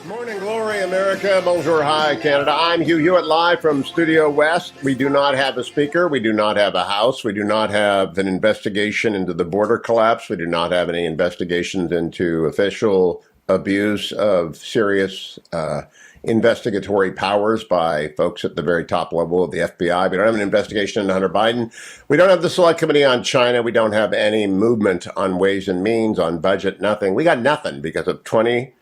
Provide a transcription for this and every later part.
Morning glory, America. Bonjour, hi, Canada. I'm Hugh Hewitt, live from Studio West. We do not have a speaker. We do not have a House. We do not have an investigation into the border collapse. We do not have any investigations into official abuse of serious investigatory powers by folks at the very top level of the FBI. We don't have an investigation into Hunter Biden. We don't have the Select Committee on China. We don't have any movement on Ways and Means, on budget, nothing. We got nothing because of 20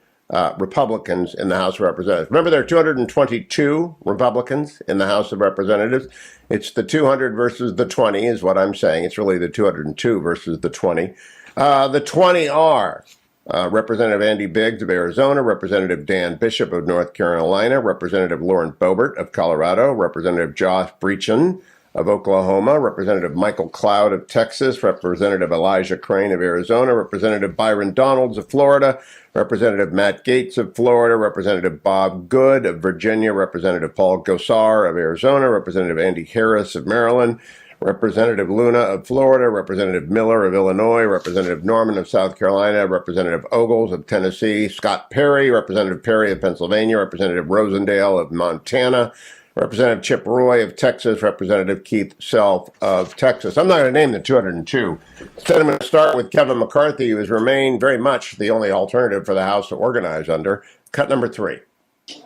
Republicans in the House of Representatives. Remember, there are 222 Republicans in the House of Representatives. It's the 200 versus the 20 is what I'm saying. It's really the 202 versus the 20. The 20 are Representative Andy Biggs of Arizona, Representative Dan Bishop of North Carolina, Representative Lauren Boebert of Colorado, Representative Josh Breachin of Oklahoma, Representative Michael Cloud of Texas, Representative Elijah Crane of Arizona, Representative Byron Donalds of Florida, Representative Matt Gaetz of Florida, Representative Bob Good of Virginia, Representative Paul Gosar of Arizona, Representative Andy Harris of Maryland, Representative Luna of Florida, Representative Miller of Illinois, Representative Norman of South Carolina, Representative Ogles of Tennessee, Scott Perry, Representative Perry of Pennsylvania, Representative Rosendale of Montana, Representative Chip Roy of Texas, Representative Keith Self of Texas. I'm not going to name the 202. Instead, I'm going to start with Kevin McCarthy, who has remained very much the only alternative for the House to organize under. Cut number 3.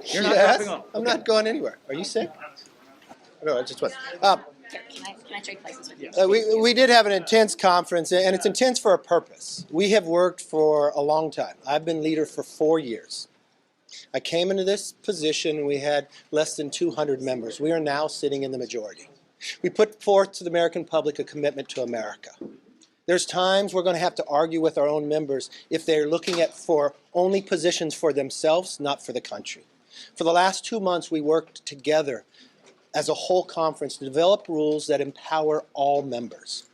You're not dropping off. I'm not going anywhere. Are you sick? No, I just went. Can I trade places with you? We did have an intense conference, and it's intense for a purpose. We have worked for a long time. I've been leader for 4 years. I came into this position and we had less than 200 members. We are now sitting in the majority. We put forth to the American public a commitment to America. There's times we're going to have to argue with our own members if they're looking at for only positions for themselves, not for the country. For the last 2 months, we worked together as a whole conference to develop rules that empower all members.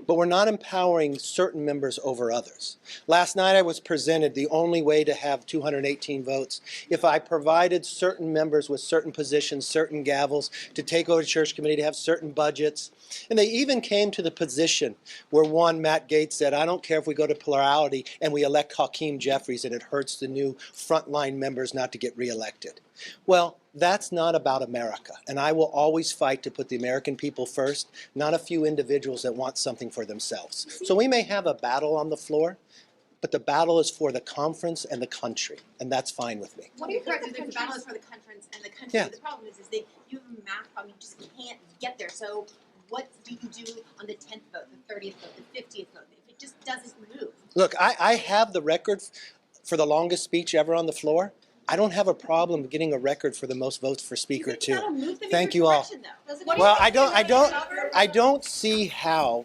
But we're not empowering certain members over others. Last night I was presented the only way to have 218 votes if I provided certain members with certain positions, certain gavels, to take over the church committee, to have certain budgets. And they even came to the position where one, Matt Gaetz, said, I don't care if we go to plurality and we elect Hakeem Jeffries and it hurts the new frontline members not to get reelected. Well, that's not about America, and I will always fight to put the American people first, not a few individuals that want something for themselves. So we may have a battle on the floor, but the battle is for the conference and the country, and that's fine with me. What do you think the battle is for the conference and the country? Yeah. The problem is that you have a math problem, you just can't get there. So what do you do on the 10th vote, the 30th vote, the 50th vote, if it just doesn't move? Look, I have the record for the longest speech ever on the floor. I don't have a problem getting a record for the most votes for speaker too. Thank you all. Well, I don't see how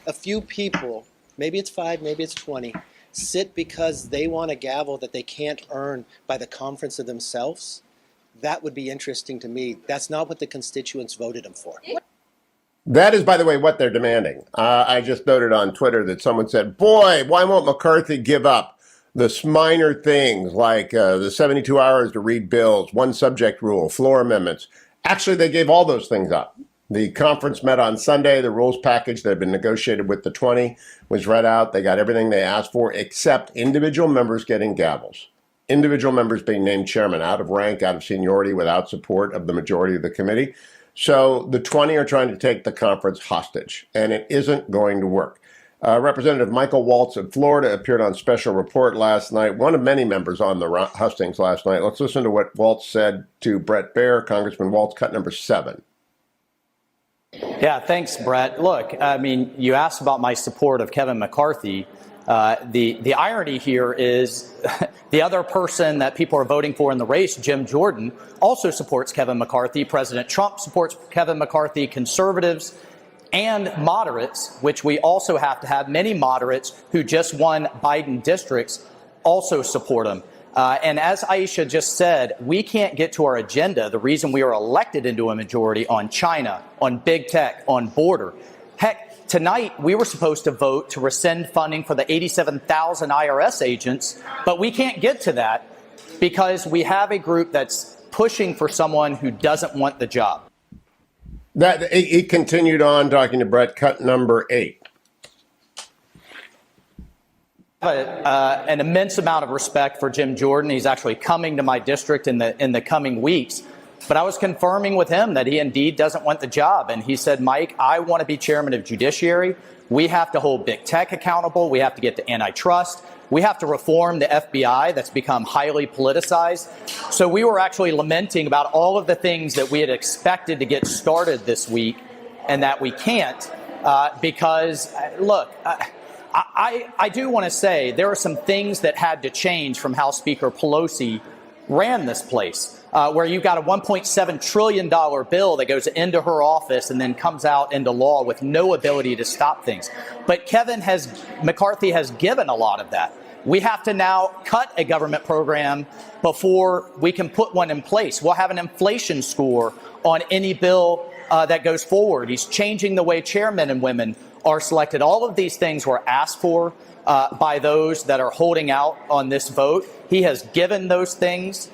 a few people, maybe it's 5, maybe it's 20, sit because they want a gavel that they can't earn by the conference of themselves. That would be interesting to me. That's not what the constituents voted them for. That is, by the way, what they're demanding. I just noted on Twitter that someone said, boy, why won't McCarthy give up the minor things like the 72 hours to read bills, one subject rule, floor amendments? Actually, they gave all those things up. The conference met on Sunday. The rules package that had been negotiated with the 20 was read out. They got everything they asked for except individual members getting gavels. Individual members being named chairman out of rank, out of seniority, without support of the majority of the committee. So the 20 are trying to take the conference hostage, and it isn't going to work. Representative Michael Waltz of Florida appeared on Special Report last night, one of many members on the hustings last night. Let's listen to what Waltz said to Brett Baer. Congressman Waltz, cut number 7. Yeah, thanks, Brett. Look, I mean, you asked about my support of Kevin McCarthy. The irony here is the other person that people are voting for in the race, Jim Jordan, also supports Kevin McCarthy. President Trump supports Kevin McCarthy. Conservatives and moderates, which we also have to have, many moderates who just won Biden districts also support him. And as Aisha just said, we can't get to our agenda, the reason we are elected into a majority, on China, on big tech, on border. Heck, tonight we were supposed to vote to rescind funding for the 87,000 IRS agents, but we can't get to that because we have a group that's pushing for someone who doesn't want the job. That he continued on talking to Brett, cut number 8. An immense amount of respect for Jim Jordan. He's actually coming to my district in the coming weeks. But I was confirming with him that he indeed doesn't want the job. And he said, Mike, I want to be chairman of Judiciary. We have to hold big tech accountable. We have to get to antitrust. We have to reform the FBI that's become highly politicized. So we were actually lamenting about all of the things that we had expected to get started this week and that we can't because, look, I do want to say there are some things that had to change from how Speaker Pelosi ran this place, where you've got a $1.7 trillion bill that goes into her office and then comes out into law with no ability to stop things. But McCarthy has given a lot of that. We have to now cut a government program before we can put one in place. We'll have an inflation score on any bill that goes forward. He's changing the way chairmen and women are selected. All of these things were asked for by those that are holding out on this vote. He has given those things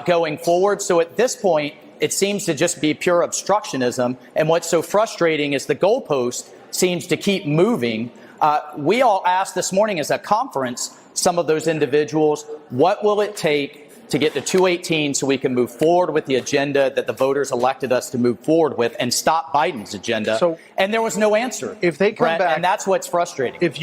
going forward. So at this point, it seems to just be pure obstructionism. And what's so frustrating is the goalpost seems to keep moving. We all asked this morning as a conference, some of those individuals, what will it take to get to 218 so we can move forward with the agenda that the voters elected us to move forward with and stop Biden's agenda? And there was no answer. If they come Brent, back, and that's what's frustrating.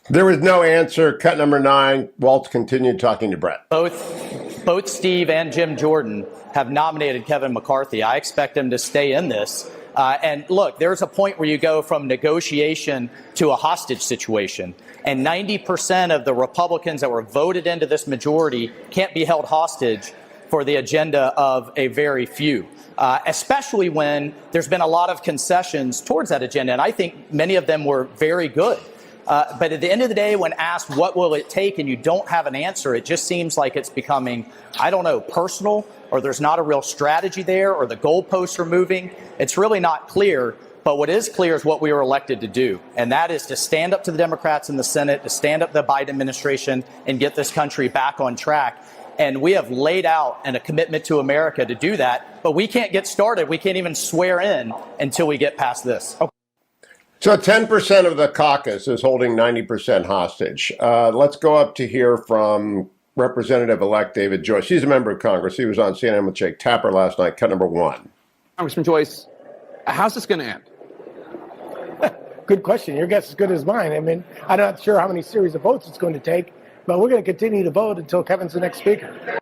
There was no answer. Cut number 9. Waltz continued talking to Brett. Both Steve and Jim Jordan have nominated Kevin McCarthy. I expect him to stay in this. And look, there's a point where you go from negotiation to a hostage situation. And 90% of the Republicans that were voted into this majority can't be held hostage for the agenda of a very few, especially when there's been a lot of concessions towards that agenda. And I think many of them were very good. But at the end of the day, when asked what will it take and you don't have an answer, it just seems like it's becoming, I don't know, personal, or there's not a real strategy there, or the goalposts are moving. It's really not clear. But what is clear is what we were elected to do, and that is to stand up to the Democrats in the Senate, to stand up to the Biden administration and get this country back on track. And we have laid out a commitment to America to do that, but we can't get started. We can't even swear in until we get past this. So 10% of the caucus is holding 90% hostage. Let's go up to hear from Representative-elect David Joyce. He's a member of Congress. He was on CNN with Jake Tapper last night. Cut number 1. Congressman Joyce, how's this going to end? Good question. Your guess is as good as mine. I mean, I'm not sure how many series of votes it's going to take, but we're going to continue to vote until Kevin's the next speaker.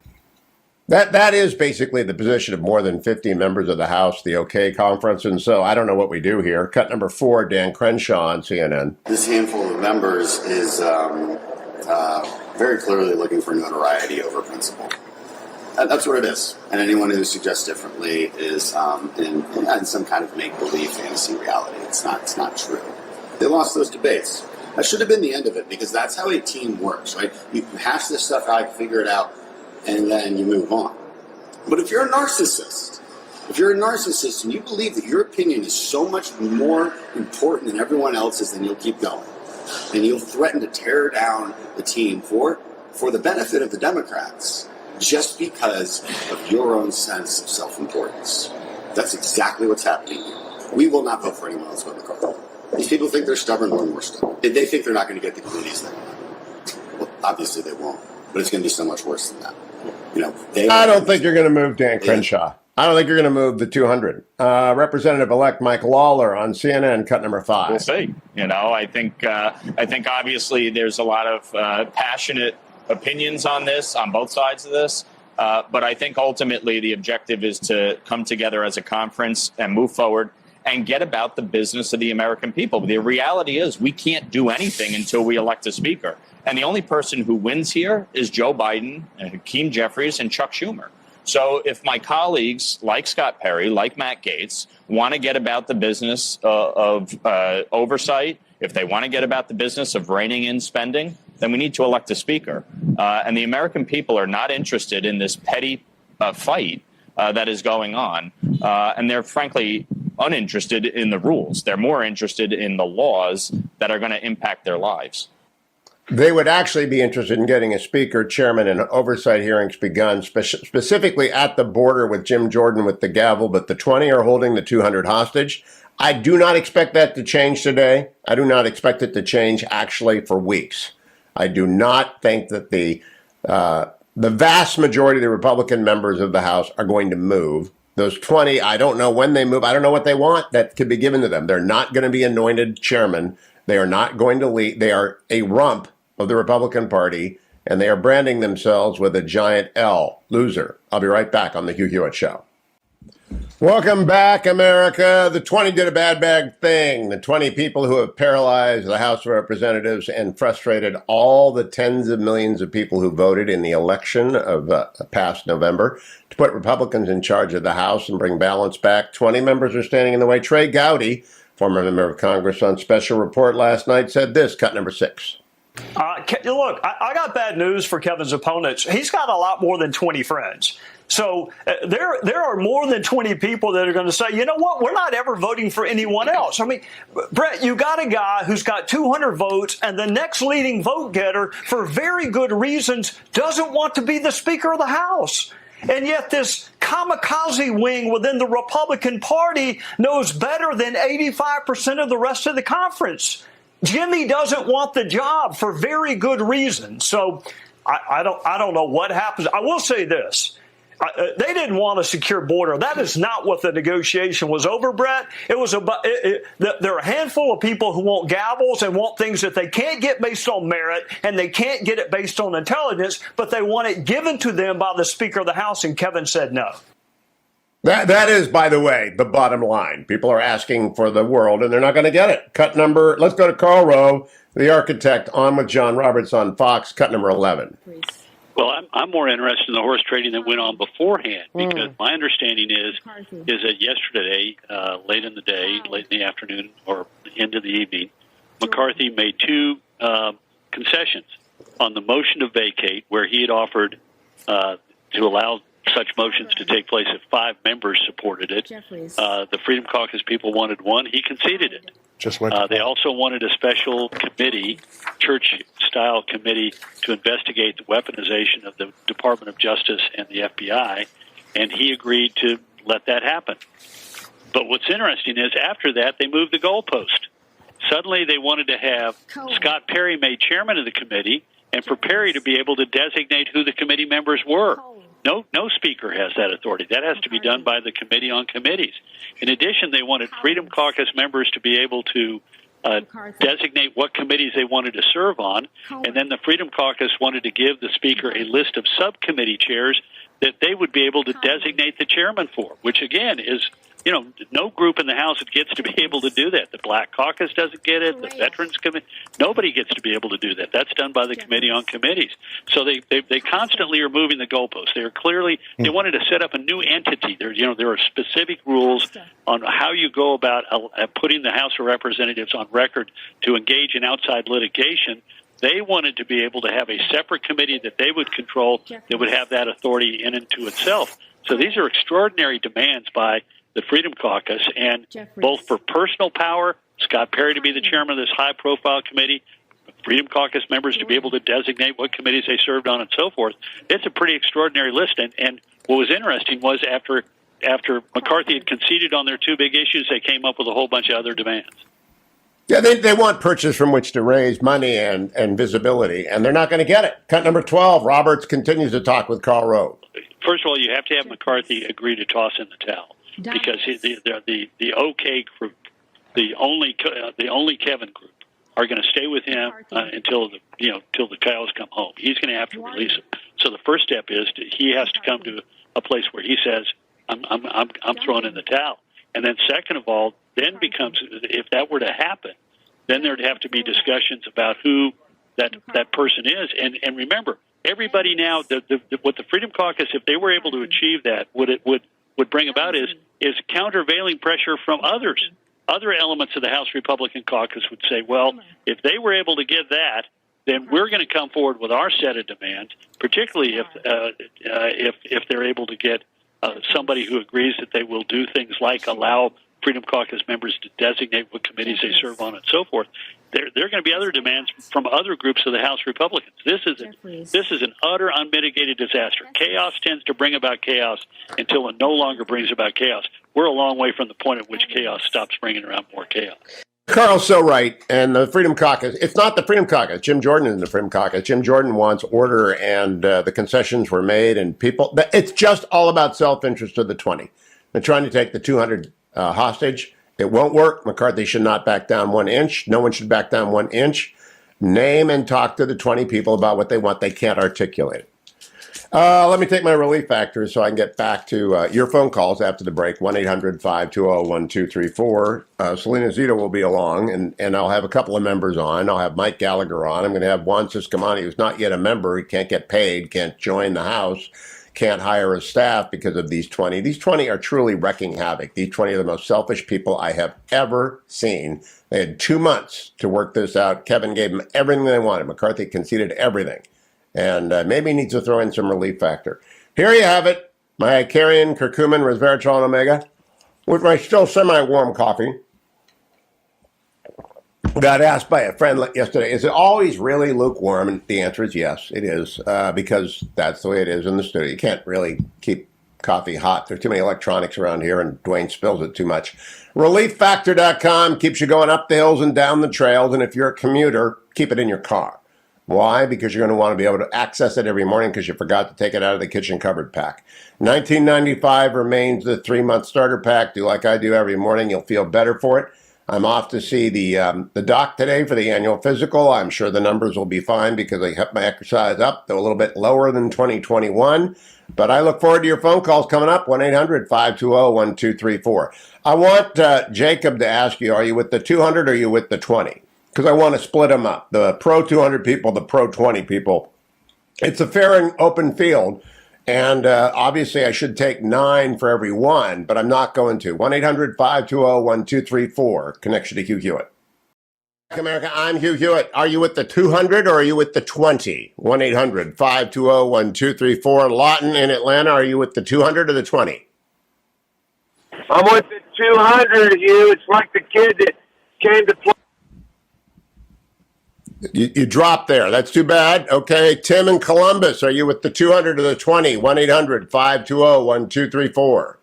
That is basically the position of more than 50 members of the House, the OK conference. And so I don't know what we do here. Cut number 4, Dan Crenshaw on CNN. This handful of members is very clearly looking for notoriety over principle. That's what it is. And anyone who suggests differently is in some kind of make-believe fantasy reality. It's not true. They lost those debates. That should have been the end of it, because that's how a team works, right? You hash this stuff out, figure it out, and then you move on. But if you're a narcissist and you believe that your opinion is so much more important than everyone else's, then you'll keep going. And you'll threaten to tear down the team for the benefit of the Democrats, just because of your own sense of self-importance. That's exactly what's happening here. We will not vote for anyone else but McCarthy. These people think they're stubborn, we're more stubborn. They think they're not going to get the committees they want. Well, obviously they won't, but it's going to be so much worse than that. I don't think you're going to move Dan Crenshaw. I don't think you're going to move the 200. Representative-elect Mike Lawler on CNN, cut number 5. We'll see. I think obviously there's a lot of passionate opinions on this, on both sides of this. But I think ultimately the objective is to come together as a conference and move forward and get about the business of the American people. The reality is we can't do anything until we elect a speaker. And the only person who wins here is Joe Biden, and Hakeem Jeffries, and Chuck Schumer. So if my colleagues like Scott Perry, like Matt Gaetz, want to get about the business of oversight, if they want to get about the business of reining in spending, then we need to elect a speaker. And the American people are not interested in this petty fight that is going on. And they're frankly uninterested in the rules. They're more interested in the laws that are going to impact their lives. They would actually be interested in getting a speaker, chairman, and oversight hearings begun, specifically at the border with Jim Jordan with the gavel, but the 20 are holding the 200 hostage. I do not expect that to change today. I do not expect it to change actually for weeks. I do not think that the vast majority of the Republican members of the House are going to move. Those 20, I don't know when they move. I don't know what they want that could be given to them. They're not going to be anointed chairman. They are not going to lead. They are a rump of the Republican Party, and they are branding themselves with a giant L, loser. I'll be right back on the Hugh Hewitt Show. Welcome back, America. The 20 did a bad thing. The 20 people who have paralyzed the House of Representatives and frustrated all the tens of millions of people who voted in the election of past November to put Republicans in charge of the House and bring balance back. 20 members are standing in the way. Trey Gowdy, former member of Congress, on special report last night said this, cut number 6. Look, I got bad news for Kevin's opponents. He's got a lot more than 20 friends. So there are more than 20 people that are going to say, you know what, we're not ever voting for anyone else. I mean, Brett, you got a guy who's got 200 votes, and the next leading vote getter, for very good reasons, doesn't want to be the Speaker of the House. And yet this kamikaze wing within the Republican Party knows better than 85% of the rest of the conference. Jimmy doesn't want the job for very good reason. So I don't know what happens. I will say this. They didn't want a secure border. That is not what the negotiation was over, Brett. It was about there are a handful of people who want gavels and want things that they can't get based on merit and they can't get it based on intelligence, but they want it given to them by the Speaker of the House, and Kevin said no. That is, by the way, the bottom line. People are asking for the world, and they're not going to get it. Cut number, let's go to Karl Rove, the architect, on with John Roberts on Fox, cut number 11. Well, I'm more interested in the horse trading that went on beforehand, because my understanding is that yesterday, late in the day, late in the afternoon, or into the evening, McCarthy made 2 concessions on the motion to vacate, where he had offered to allow such motions to take place if 5 members supported it. The Freedom Caucus people wanted 1. He conceded it. They also wanted a special committee, church-style committee, to investigate the weaponization of the Department of Justice and the FBI, and he agreed to let that happen. But what's interesting is after that, they moved the goalpost. Suddenly they wanted to have Scott Perry made chairman of the committee, and for Perry to be able to designate who the committee members were. No speaker has that authority. That has to be done by the Committee on Committees. In addition, they wanted Freedom Caucus members to be able to designate what committees they wanted to serve on, and then the Freedom Caucus wanted to give the speaker a list of subcommittee chairs that they would be able to designate the chairman for, which again is, no group in the House gets to be able to do that. The Black Caucus doesn't get it. The Veterans Committee, nobody gets to be able to do that. That's done by the Committee on Committees. So they constantly are moving the goalposts. They are clearly, they wanted to set up a new entity. There are specific rules on how you go about putting the House of Representatives on record to engage in outside litigation. They wanted to be able to have a separate committee that they would control that would have that authority in and to itself. So these are extraordinary demands by the Freedom Caucus, and both for personal power, Scott Perry to be the chairman of this high-profile committee, Freedom Caucus members to be able to designate what committees they served on, and so forth. It's a pretty extraordinary list. And what was interesting was after McCarthy had conceded on their 2 big issues, they came up with a whole bunch of other demands. Yeah, they want purchase from which to raise money and visibility, and they're not going to get it. Cut number 12, Roberts continues to talk with Karl Rove. First of all, you have to have McCarthy agree to toss in the towel, because the OK group, the only Kevin group, are going to stay with him until the cows come home. He's going to have to release him. So the first step is he has to come to a place where he says, I'm throwing in the towel. And then second of all, then becomes, if that were to happen, then there'd have to be discussions about who that person is. And remember, everybody now, what the Freedom Caucus, if they were able to achieve that, would bring about is countervailing pressure from others. Other elements of the House Republican caucus would say, well, if they were able to get that, then we're going to come forward with our set of demands, particularly if they're able to get somebody who agrees that they will do things like allow Freedom Caucus members to designate what committees they serve on and so forth. There are going to be other demands from other groups of the House Republicans. This is an utter unmitigated disaster. Chaos tends to bring about chaos until it no longer brings about chaos. We're a long way from the point at which chaos stops bringing around more chaos. Carl's so right. And the Freedom Caucus, it's not the Freedom Caucus. Jim Jordan is in the Freedom Caucus. Jim Jordan wants order, and the concessions were made, and people, it's just all about self-interest of the 20. They're trying to take the 200 hostage. It won't work. McCarthy should not back down 1 inch. No one should back down 1 inch. Name and talk to the 20 people about what they want. They can't articulate it. Let me take my relief factors so I can get back to your phone calls after the break. 1-800-520-1234. Salena Zito will be along, and I'll have a couple of members on. I'll have Mike Gallagher on. I'm going to have Juan Ciscomani, who's not yet a member. He can't get paid, can't join the House, can't hire a staff because of these 20. These 20 are truly wrecking havoc. These 20 are the most selfish people I have ever seen. They had 2 months to work this out. Kevin gave them everything they wanted. McCarthy conceded everything. And maybe he needs to throw in some relief factor. Here you have it. My Carrion, curcumin, resveratrol, and omega with my still semi-warm coffee. Got asked by a friend yesterday, is it always really lukewarm? And the answer is yes, it is, because that's the way it is in the studio. You can't really keep coffee hot. There's too many electronics around here, and Dwayne spills it too much. ReliefFactor.com keeps you going up the hills and down the trails, and if you're a commuter, keep it in your car. Why? Because you're going to want to be able to access it every morning because you forgot to take it out of the kitchen cupboard pack. $19.95 remains the 3-month starter pack. Do like I do every morning. You'll feel better for it. I'm off to see the doc today for the annual physical. I'm sure the numbers will be fine because I kept my exercise up. They're a little bit lower than 2021. But I look forward to your phone calls coming up, 1-800-520-1234. I want Jacob to ask you, are you with the 200 or are you with the 20? Because I want to split them up. The pro 200 people, the pro 20 people. It's a fair and open field. And obviously I should take 9 for every one, but I'm not going to. 1-800-520-1234. Connection to Hugh Hewitt. America, I'm Hugh Hewitt. Are you with the 200 or are you with the 20? 1-800-520-1234. Lawton in Atlanta, are you with the 200 or the 20? I'm with the 200, Hugh. It's like the kid that came to play. You dropped there. That's too bad. Okay. Tim in Columbus, are you with the 200 or the 20? 1-800-520-1234.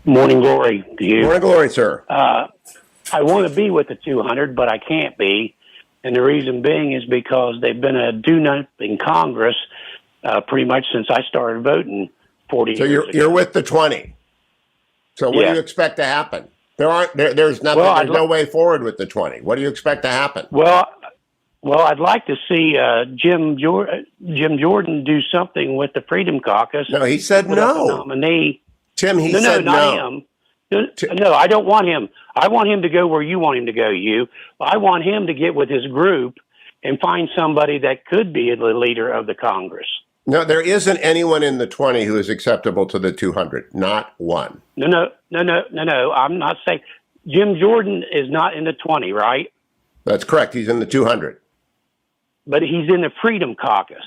Morning glory to you. Morning glory, sir. I want to be with the 200, but I can't be. And the reason being is because they've been a do-nothing Congress pretty much since I started voting 40 so years ago. You're with the 20. So what do you expect to happen? There's nothing. There's no way forward with the 20. What do you expect to happen? Well, I'd like to see Jim Jordan do something with the Freedom Caucus. No, he said no. Nominee. Tim, he said no. Not him. No, I don't want him. I want him to go where you want him to go, Hugh. I want him to get with his group and find somebody that could be the leader of the Congress. No, there isn't anyone in the 20 who is acceptable to the 200. Not one. No. I'm not saying Jim Jordan is not in the 20, right? That's correct. He's in the 200. But he's in the Freedom Caucus.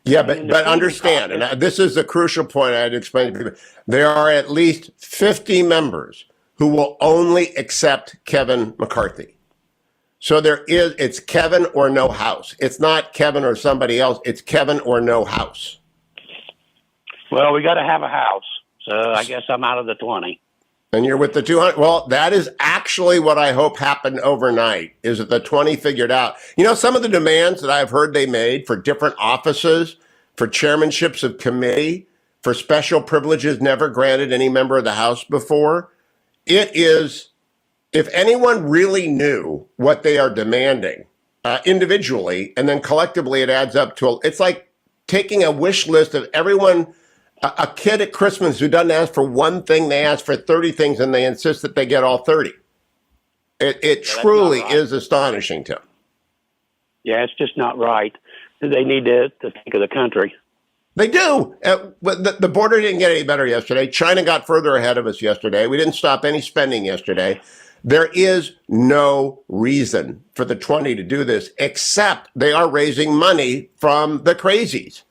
Yeah, but understand, and this is the crucial point I had to explain to people. There are at least 50 members who will only accept Kevin McCarthy. So it's Kevin or no House. It's not Kevin or somebody else. It's Kevin or no House. Well, we got to have a House. So I guess I'm out of the 20. And you're with the 200. Well, that is actually what I hope happened overnight, is that the 20 figured out. You know, some of the demands that I've heard they made for different offices, for chairmanships of committee, for special privileges never granted any member of the House before. It is, if anyone really knew what they are demanding individually, and then collectively it adds up to, it's like taking a wish list of everyone. A kid at Christmas who doesn't ask for one thing, they ask for 30 things, and they insist that they get all 30. It truly is astonishing, Tim. Yeah, it's just not right. They need to think of the country. They do. The border didn't get any better yesterday. China got further ahead of us yesterday. We didn't stop any spending yesterday. There is no reason for the 20 to do this, except they are raising money from the crazies.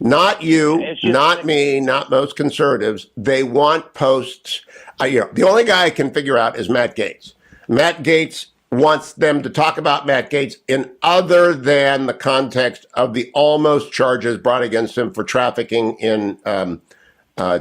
Not you, not me, not most conservatives. They want posts. The only guy I can figure out is Matt Gaetz. Matt Gaetz wants them to talk about Matt Gaetz in other than the context of the almost charges brought against him for trafficking in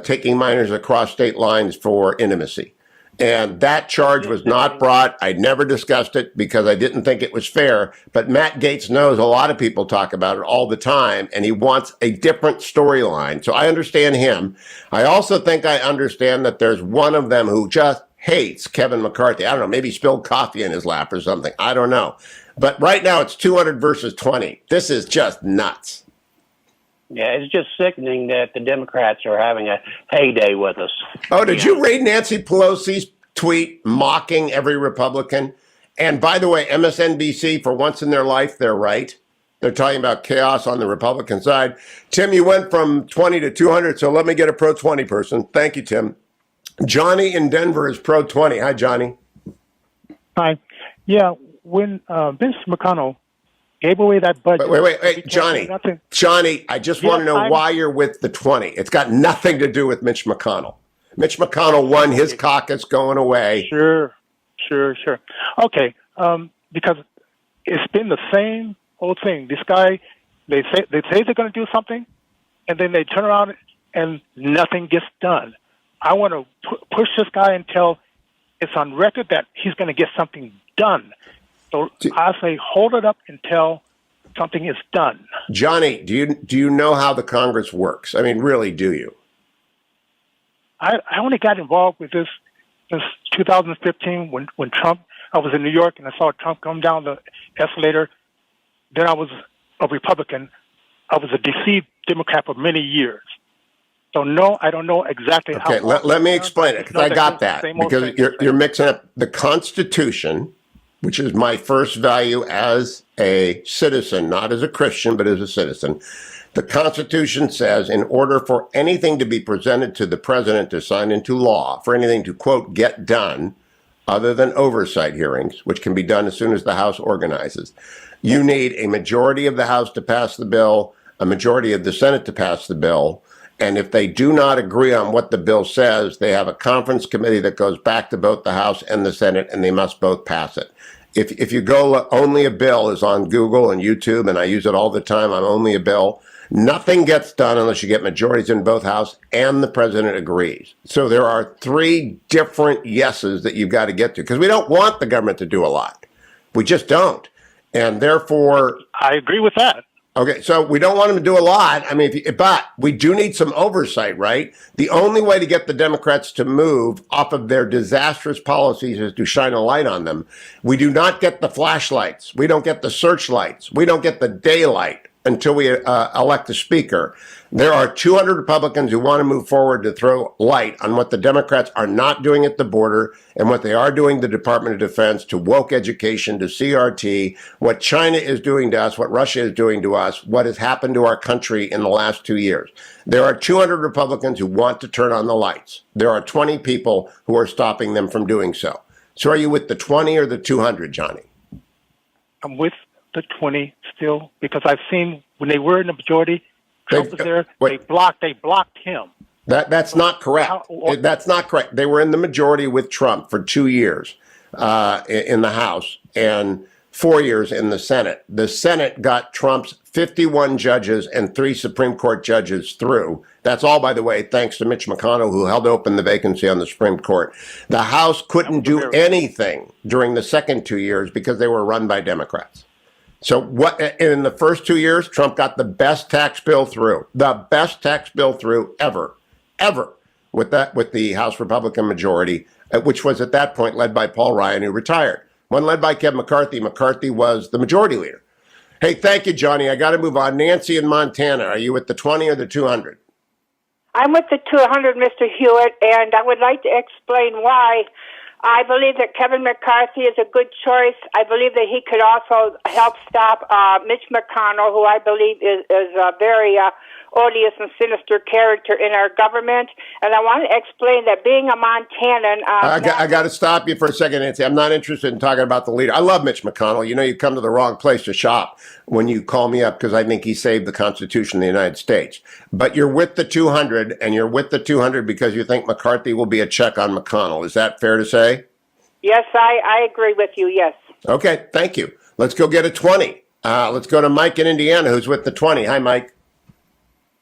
taking minors across state lines for intimacy. And that charge was not brought. I never discussed it because I didn't think it was fair. But Matt Gaetz knows a lot of people talk about it all the time, and he wants a different storyline. So I understand him. I also think I understand that there's one of them who just hates Kevin McCarthy. I don't know, maybe spilled coffee in his lap or something. I don't know. But right now it's 200 versus 20. This is just nuts. Yeah, it's just sickening that the Democrats are having a heyday with us. Oh, did you read Nancy Pelosi's tweet mocking every Republican? And by the way, MSNBC, for once in their life, they're right. They're talking about chaos on the Republican side. Tim, you went from 20 to 200, so let me get a pro 20 person. Thank you, Tim. Johnny in Denver is pro 20. Hi, Johnny. Hi. Yeah, when Vince McConnell gave away that budget. Wait, Johnny, I just want to know why you're with the 20. It's got nothing to do with Mitch McConnell. Mitch McConnell won his caucus going away. Sure. Okay, because it's been the same old thing. This guy, they say they're going to do something, and then they turn around and nothing gets done. I want to push this guy until it's on record that he's going to get something done. So I say hold it up until something is done. Johnny, do you know how the Congress works? I mean, really, do you? I only got involved with this since 2015 when Trump, I was in New York and I saw Trump come down the escalator. Then I was a Republican. I was a deceived Democrat for many years. So no, I don't know exactly how. Okay, let me explain it, because I got that. Because you're mixing up the Constitution, which is my first value as a citizen, not as a Christian, but as a citizen. The Constitution says in order for anything to be presented to the president to sign into law, for anything to, quote, get done, other than oversight hearings, which can be done as soon as the House organizes, you need a majority of the House to pass the bill, a majority of the Senate to pass the bill. And if they do not agree on what the bill says, they have a conference committee that goes back to both the House and the Senate, and they must both pass it. If you go only a bill is on Google and YouTube, and I use it all the time, I'm only a bill, nothing gets done unless you get majorities in both House and the president agrees. So there are three different yeses that you've got to get to, because we don't want the government to do a lot. We just don't. And therefore... I agree with that. Okay, so we don't want them to do a lot. I mean, but we do need some oversight, right? The only way to get the Democrats to move off of their disastrous policies is to shine a light on them. We do not get the flashlights. We don't get the searchlights. We don't get the daylight until we elect a speaker. There are 200 Republicans who want to move forward to throw light on what the Democrats are not doing at the border and what they are doing the Department of Defense, to woke education, to CRT, what China is doing to us, what Russia is doing to us, what has happened to our country in the last 2 years. There are 200 Republicans who want to turn on the lights. There are 20 people who are stopping them from doing so. So are you with the 20 or the 200, Johnny? I'm with the 20 still, because I've seen when they were in the majority, Trump was there. They blocked him. That's not correct. That's not correct. They were in the majority with Trump for 2 years in the House and 4 years in the Senate. The Senate got Trump's 51 judges and 3 Supreme Court judges through. That's all, by the way, thanks to Mitch McConnell, who held open the vacancy on the Supreme Court. The House couldn't do anything during the second 2 years because they were run by Democrats. So what in the first 2 years, Trump got the best tax bill through ever, with the House Republican majority, which was at that point led by Paul Ryan, who retired. One led by Kevin McCarthy. McCarthy was the majority leader. Hey, thank you, Johnny. I got to move on. Nancy in Montana, are you with the 20 or the 200? I'm with the 200, Mr. Hewitt, and I would like to explain why. I believe that Kevin McCarthy is a good choice. I believe that he could also help stop Mitch McConnell, who I believe is a very odious and sinister character in our government. And I want to explain that being a Montanan... I got to stop you for a second, Nancy. I'm not interested in talking about the leader. I love Mitch McConnell. You know, you come to the wrong place to shop when you call me up, because I think he saved the Constitution of the United States. But you're with the 200, and you're with the 200 because you think McCarthy will be a check on McConnell. Is that fair to say? Yes, I agree with you, yes. Okay, thank you. Let's go get a 20. Let's go to Mike in Indiana, who's with the 20. Hi, Mike.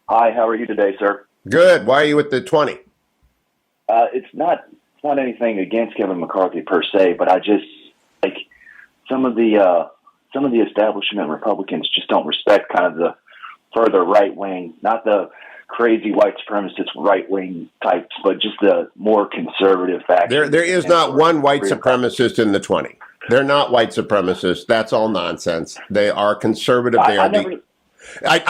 Hi, how are you today, sir? Good. Why are you with the 20? It's not not anything against Kevin McCarthy per se, but I just like some of the establishment Republicans just don't respect kind of the further right wing, not the crazy white supremacist right wing types, but just the more conservative faction. There is not one white supremacist in the 20. They're not white supremacists. That's all nonsense. They are conservative. I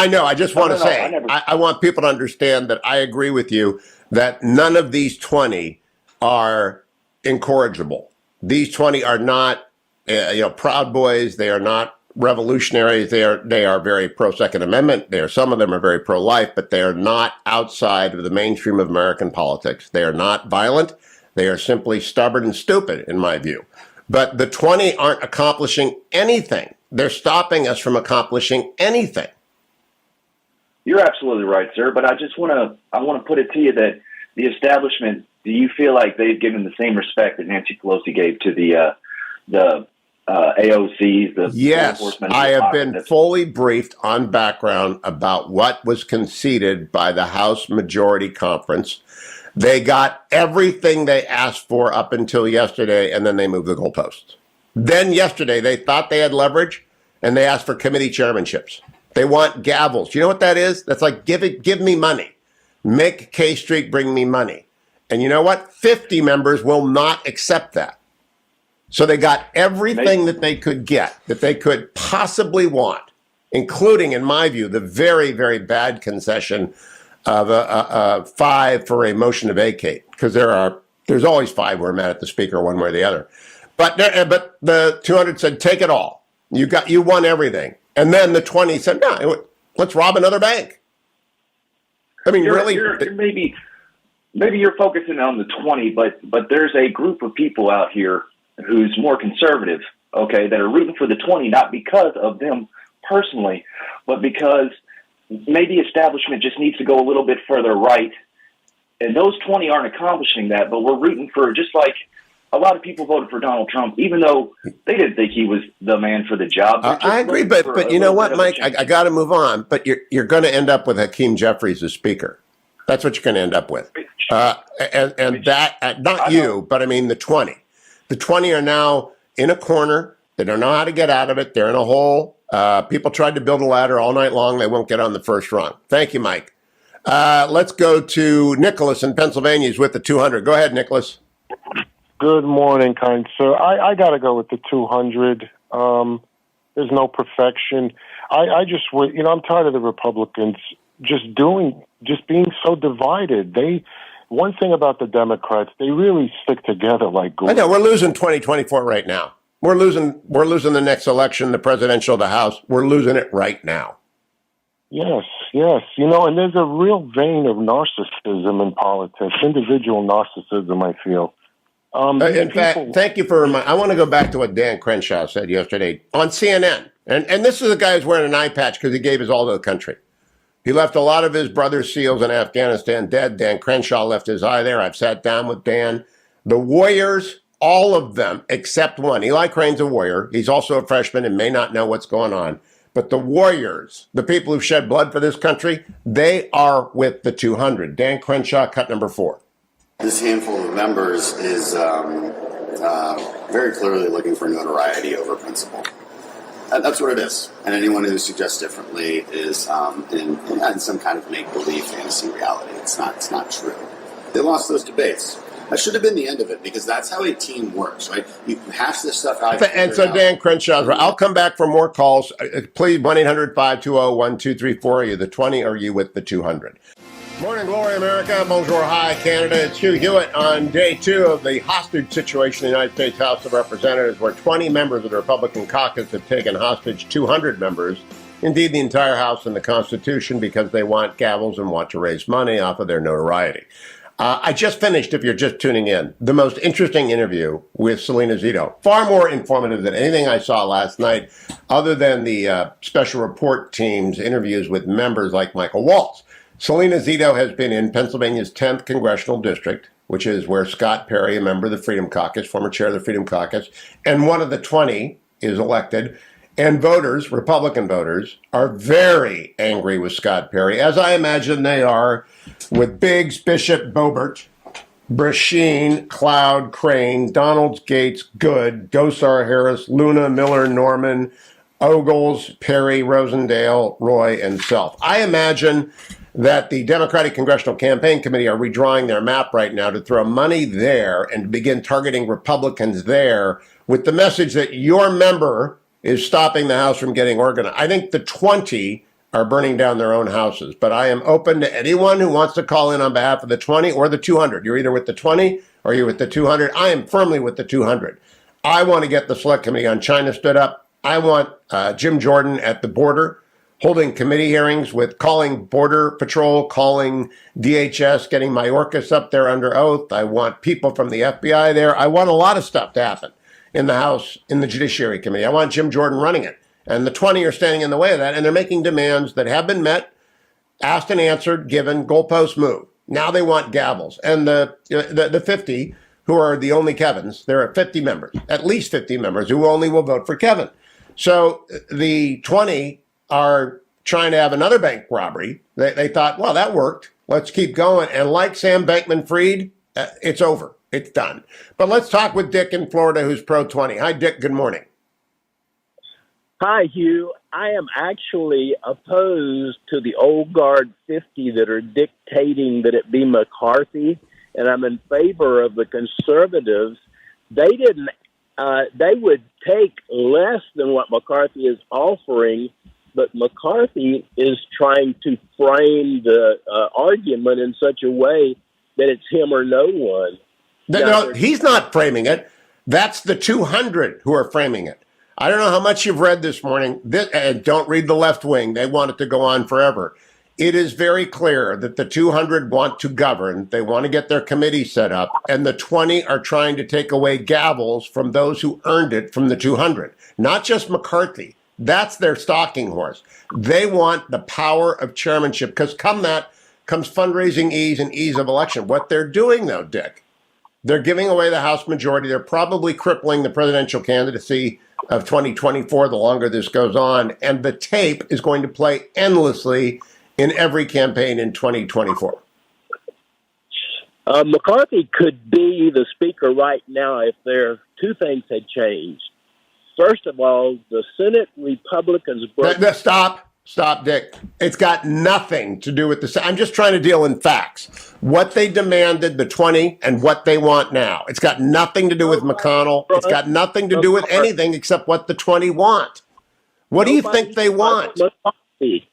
know. I just want to say, I want people to understand that I agree with you that none of these 20 are incorrigible. These 20 are not, Proud Boys. They are not revolutionaries. They are very pro Second Amendment. Some of them are very pro life, but they are not outside of the mainstream of American politics. They are not violent. They are simply stubborn and stupid, in my view. But the 20 aren't accomplishing anything. They're stopping us from accomplishing anything. You're absolutely right, sir. But I want to put it to you that the establishment, do you feel like they've given the same respect that Nancy Pelosi gave to the AOCs? Yes, I have been fully briefed on background about what was conceded by the House Majority Conference. They got everything they asked for up until yesterday, and then they moved the goalposts. Then yesterday, they thought they had leverage, and they asked for committee chairmanships. They want gavels. You know what that is? That's like, give me money. Make K Street bring me money. And you know what? 50 members will not accept that. So they got everything that they could get, that they could possibly want, including, in my view, the very, very bad concession of 5 for a motion to vacate, because there's always 5 who are mad at the speaker one way or the other. But the 200 said, take it all. You won everything. And then the 20 said, no, let's rob another bank. I mean, maybe you're focusing on the 20, but there's a group of people out here who's more conservative, okay, that are rooting for the 20, not because of them personally, but because maybe establishment just needs to go a little bit further right. And those 20 aren't accomplishing that, but we're rooting for, just like a lot of people voted for Donald Trump, even though they didn't think he was the man for the job. I agree, but you know what, Mike? I got to move on. But you're going to end up with Hakeem Jeffries as speaker. That's what you're going to end up with. And that, not you, but I mean the 20. The 20 are now in a corner. They don't know how to get out of it. They're in a hole. People tried to build a ladder all night long. They won't get on the first rung. Thank you, Mike. Let's go to Nicholas in Pennsylvania. He's with the 200. Go ahead, Nicholas. Good morning, kind sir. I got to go with the 200. There's no perfection. I'm tired of the Republicans just being so divided. One thing about the Democrats, they really stick together like glue. I know we're losing 2024 right now. We're losing the next election, the presidential, the House. We're losing it right now. Yes. And there's a real vein of narcissism in politics, individual narcissism, I feel. In fact, thank you for reminding. I want to go back to what Dan Crenshaw said yesterday on CNN. And this is a guy who's wearing an eye patch because he gave his all to the country. He left a lot of his brother SEALs in Afghanistan dead. Dan Crenshaw left his eye there. I've sat down with Dan. The Warriors, all of them except one. Eli Crane's a Warrior. He's also a freshman and may not know what's going on. But the Warriors, the people who've shed blood for this country, they are with the 200. Dan Crenshaw, cut number 4. This handful of members is very clearly looking for notoriety over principle. That's what it is. And anyone who suggests differently is in some kind of make-believe fantasy reality. It's not true. They lost those debates. That should have been the end of it, because that's how a team works, right? You hash this stuff out. And so Dan Crenshaw, I'll come back for more calls. Please, 1-800-520-1234. Are you the 20 or are you with the 200? Morning glory, America. Bonjour, hi, Canada. It's Hugh Hewitt on day 2 of the hostage situation in the United States House of Representatives, where 20 members of the Republican caucus have taken hostage 200 members, indeed the entire House and the Constitution, because they want gavels and want to raise money off of their notoriety. I just finished, if you're just tuning in, the most interesting interview with Salena Zito. Far more informative than anything I saw last night, other than the special report team's interviews with members like Michael Waltz. Salena Zito has been in Pennsylvania's 10th Congressional District, which is where Scott Perry, a member of the Freedom Caucus, former chair of the Freedom Caucus, and one of the 20 is elected. And voters, Republican voters, are very angry with Scott Perry, as I imagine they are with Biggs, Bishop, Boebert, Brasheen, Cloud, Crane, Donald Gates, Good, Gosar Harris, Luna, Miller, Norman, Ogles, Perry, Rosendale, Roy, and Self. I imagine that the Democratic Congressional Campaign Committee are redrawing their map right now to throw money there and begin targeting Republicans there with the message that your member is stopping the House from getting organized. I think the 20 are burning down their own houses, but I am open to anyone who wants to call in on behalf of the 20 or the 200. You're either with the 20 or you're with the 200. I am firmly with the 200. I want to get the Select Committee on China stood up. I want Jim Jordan at the border holding committee hearings with calling Border Patrol, calling DHS, getting Mayorkas up there under oath. I want people from the FBI there. I want a lot of stuff to happen in the House, in the Judiciary Committee. I want Jim Jordan running it. And the 20 are standing in the way of that, and they're making demands that have been met, asked and answered, given, goalposts move. Now they want gavels. And the 50, who are the only Kevins, there are 50 members, at least 50 members, who only will vote for Kevin. So the 20 are trying to have another bank robbery. They thought, well, that worked. Let's keep going. And like Sam Bankman-Fried, it's over. It's done. But let's talk with Dick in Florida, who's pro-20. Hi, Dick. Good morning. Hi, Hugh. I am actually opposed to the old guard 50 that are dictating that it be McCarthy, and I'm in favor of the conservatives. They would take less than what McCarthy is offering, but McCarthy is trying to frame the argument in such a way that it's him or no one. No, he's not framing it. That's the 200 who are framing it. I don't know how much you've read this morning. And don't read the left wing. They want it to go on forever. It is very clear that the 200 want to govern. They want to get their committee set up. And the 20 are trying to take away gavels from those who earned it from the 200. Not just McCarthy. That's their stalking horse. They want the power of chairmanship because come that comes fundraising ease and ease of election. What they're doing, though, Dick, they're giving away the House majority. They're probably crippling the presidential candidacy of 2024 the longer this goes on. And the tape is going to play endlessly in every campaign in 2024. McCarthy could be the speaker right now if two things had changed. First of all, the Senate Republicans... Stop, Dick. It's got nothing to do with the... I'm just trying to deal in facts. What they demanded, the 20, and what they want now. It's got nothing to do with McConnell. It's got nothing to do with anything except what the 20 want. What do you think they want?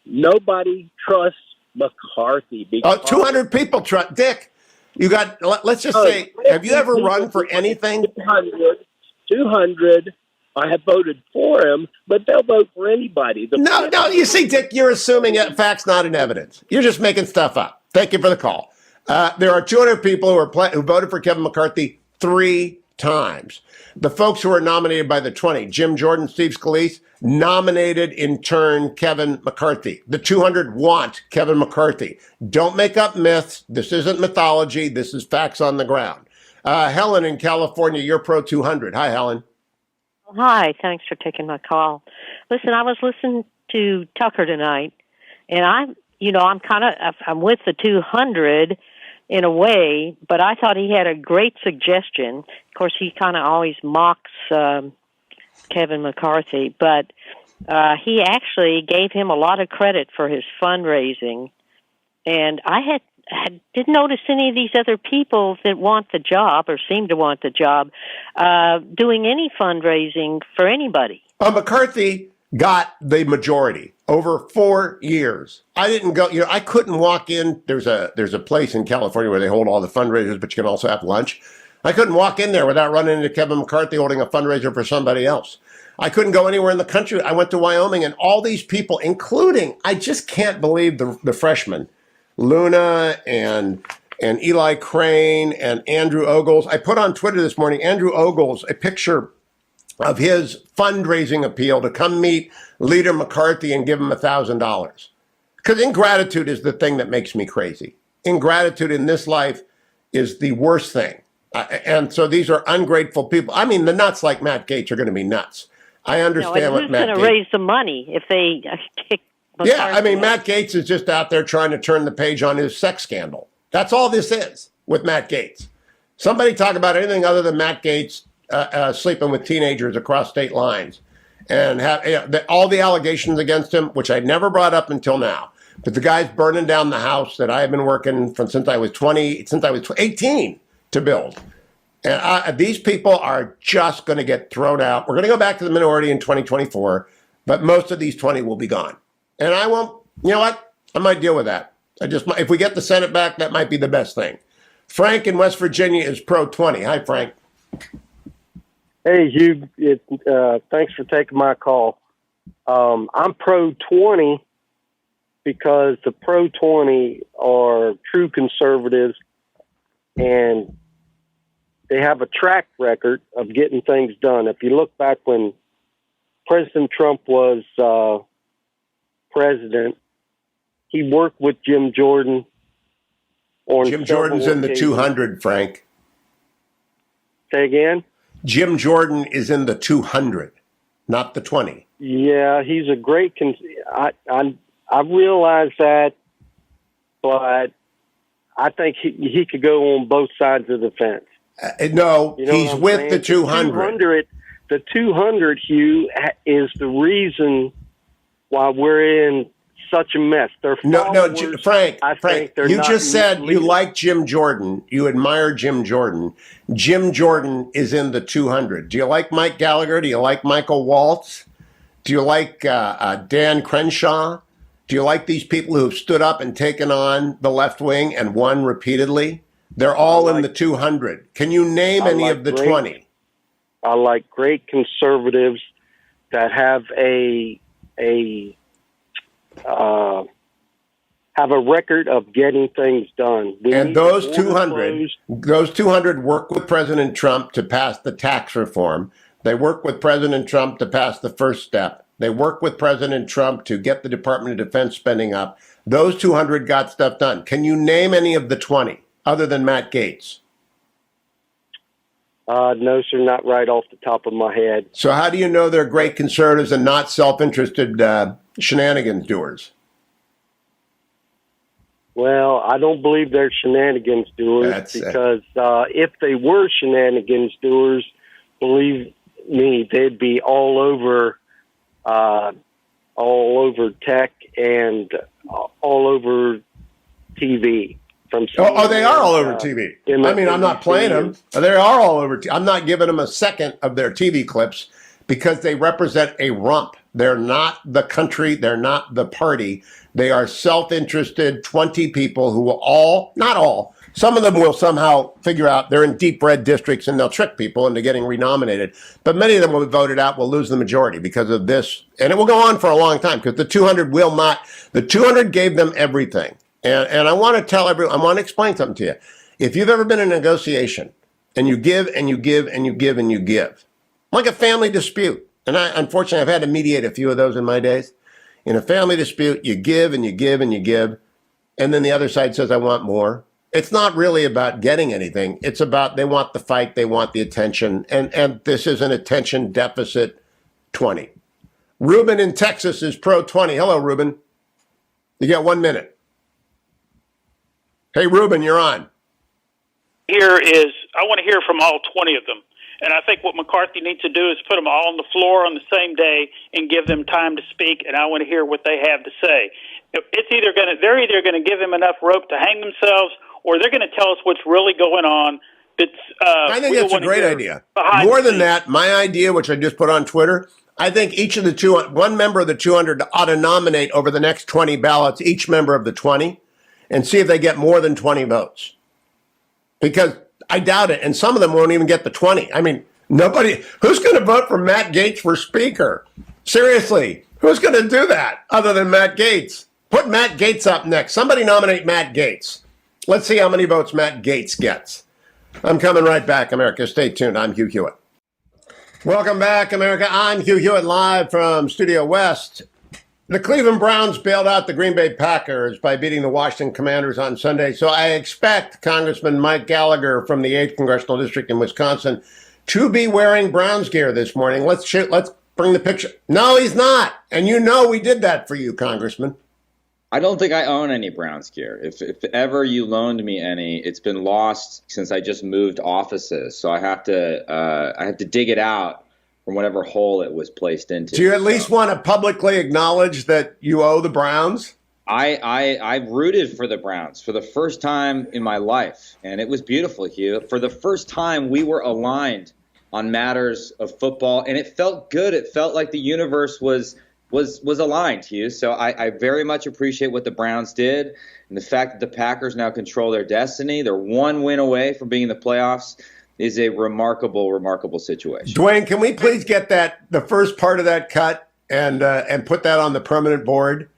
Nobody trusts McCarthy. 200 people trust... Dick, you got... Let's just say, have you ever run for anything? 200... I have voted for him, but they'll vote for anybody. No, you see, Dick, you're assuming facts, not in evidence. You're just making stuff up. Thank you for the call. There are 200 people who voted for Kevin McCarthy 3 times. The folks who are nominated by the 20, Jim Jordan, Steve Scalise, nominated in turn Kevin McCarthy. The 200 want Kevin McCarthy. Don't make up myths. This isn't mythology. This is facts on the ground. Helen in California, you're pro 200. Hi, Helen. Hi, thanks for taking my call. Listen, I was listening to Tucker tonight, and I'm with the 200 in a way, but I thought he had a great suggestion. Of course, he kind of always mocks Kevin McCarthy, but he actually gave him a lot of credit for his fundraising, and I didn't notice any of these other people that want the job or seem to want the job doing any fundraising for anybody. McCarthy got the majority over 4 years. I didn't go, I couldn't walk in. There's a place in California where they hold all the fundraisers, but you can also have lunch. I couldn't walk in there without running into Kevin McCarthy holding a fundraiser for somebody else. I couldn't go anywhere in the country. I went to Wyoming, and all these people, including, I just can't believe the freshmen, Luna and Eli Crane and Andrew Ogles. I put on Twitter this morning, Andrew Ogles, a picture of his fundraising appeal to come meet Leader McCarthy and give him $1,000. Because ingratitude is the thing that makes me crazy. Ingratitude in this life is the worst thing. And so these are ungrateful people. I mean, the nuts like Matt Gaetz are going to be nuts. I understand what Matt Gaetz... Who's going to raise the money if they kick McCarthy? Yeah, I mean, Matt Gaetz is just out there trying to turn the page on his sex scandal. That's all this is with Matt Gaetz. Somebody talk about anything other than Matt Gaetz sleeping with teenagers across state lines and have all the allegations against him, which I never brought up until now. But the guy's burning down the house that I have been working from since I was 18 to build. And these people are just going to get thrown out. We're going to go back to the minority in 2024, but most of these 20 will be gone. And I won't, you know what? I might deal with that. If we get the Senate back, that might be the best thing. Frank in West Virginia is pro 20. Hi, Frank. Hey, Hugh. Thanks for taking my call. I'm pro 20 because the pro 20 are true conservatives and they have a track record of getting things done. If you look back when President Trump was president, he worked with Jim Jordan. Jim Jordan's in the 200, Frank. Say again? Jim Jordan is in the 200, not the 20. Yeah, he's a great. I realize that, but I think he could go on both sides of the fence. No, you know he's with the 200. The 200, Hugh, is the reason why we're in such a mess. Frank, you just said you like Jim Jordan. You admire Jim Jordan. Jim Jordan is in the 200. Do you like Mike Gallagher? Do you like Michael Waltz? Do you like Dan Crenshaw? Do you like these people who have stood up and taken on the left wing and won repeatedly? They're all in the 200. Can you name any of the 20? I like great conservatives that have a record of getting things done. And those 200 work with President Trump to pass the tax reform. They work with President Trump to pass the first step. They work with President Trump to get the Department of Defense spending up. Those 200 got stuff done. Can you name any of the 20 other than Matt Gaetz? No, sir, not right off the top of my head. So how do you know they're great conservatives and not self-interested shenanigans doers? Well, I don't believe they're shenanigans doers because if they were shenanigans doers, believe me, they'd be all over tech and all over TV. They are all over TV. I'm not playing them. They are all over. I'm not giving them a second of their TV clips because they represent a rump. They're not the country. They're not the party. They are self-interested 20 people who will not all, some of them will somehow figure out they're in deep red districts and they'll trick people into getting renominated. But many of them will be voted out, will lose the majority because of this. And it will go on for a long time because the 200 will not. The 200 gave them everything. And I want to tell everyone, I want to explain something to you. If you've ever been in a negotiation and you give and you give and you give and you give, like a family dispute, and unfortunately I've had to mediate a few of those in my days. In a family dispute, you give and you give and you give, and then the other side says, I want more. It's not really about getting anything. It's about they want the fight, they want the attention, and this is an attention deficit 20. Ruben in Texas is pro 20. Hello, Ruben. You got 1 minute. Hey, Ruben, you're on. I want to hear from all 20 of them. And I think what McCarthy needs to do is put them all on the floor on the same day and give them time to speak, and I want to hear what they have to say. They're either going to give them enough rope to hang themselves, or they're going to tell us what's really going on. I think that's a great idea. More than that, my idea, which I just put on Twitter, I think each of the one member of the 200 ought to nominate over the next 20 ballots, each member of the 20, and see if they get more than 20 votes. Because I doubt it. And some of them won't even get the 20. I mean, who's going to vote for Matt Gaetz for speaker? Seriously, who's going to do that other than Matt Gaetz? Put Matt Gaetz up next. Somebody nominate Matt Gaetz. Let's see how many votes Matt Gaetz gets. I'm coming right back, America. Stay tuned. I'm Hugh Hewitt. Welcome back, America. I'm Hugh Hewitt live from Studio West. The Cleveland Browns bailed out the Green Bay Packers by beating the Washington Commanders on Sunday. So I expect Congressman Mike Gallagher from the 8th Congressional District in Wisconsin to be wearing Browns gear this morning. Let's bring the picture. No, he's not. And you know we did that for you, Congressman. I don't think I own any Browns gear. If ever you loaned me any, it's been lost since I just moved offices. So I have to dig it out from whatever hole it was placed into. Do you at least want to publicly acknowledge that you owe the Browns? I rooted for the Browns for the first time in my life, and it was beautiful, Hugh. For the first time, we were aligned on matters of football, and it felt good. It felt like the universe was aligned, Hugh. So I very much appreciate what the Browns did, and the fact that the Packers now control their destiny. They're one win away from being in the playoffs is a remarkable, remarkable situation. Dwayne, can we please get the first part of that cut and put that on the permanent board?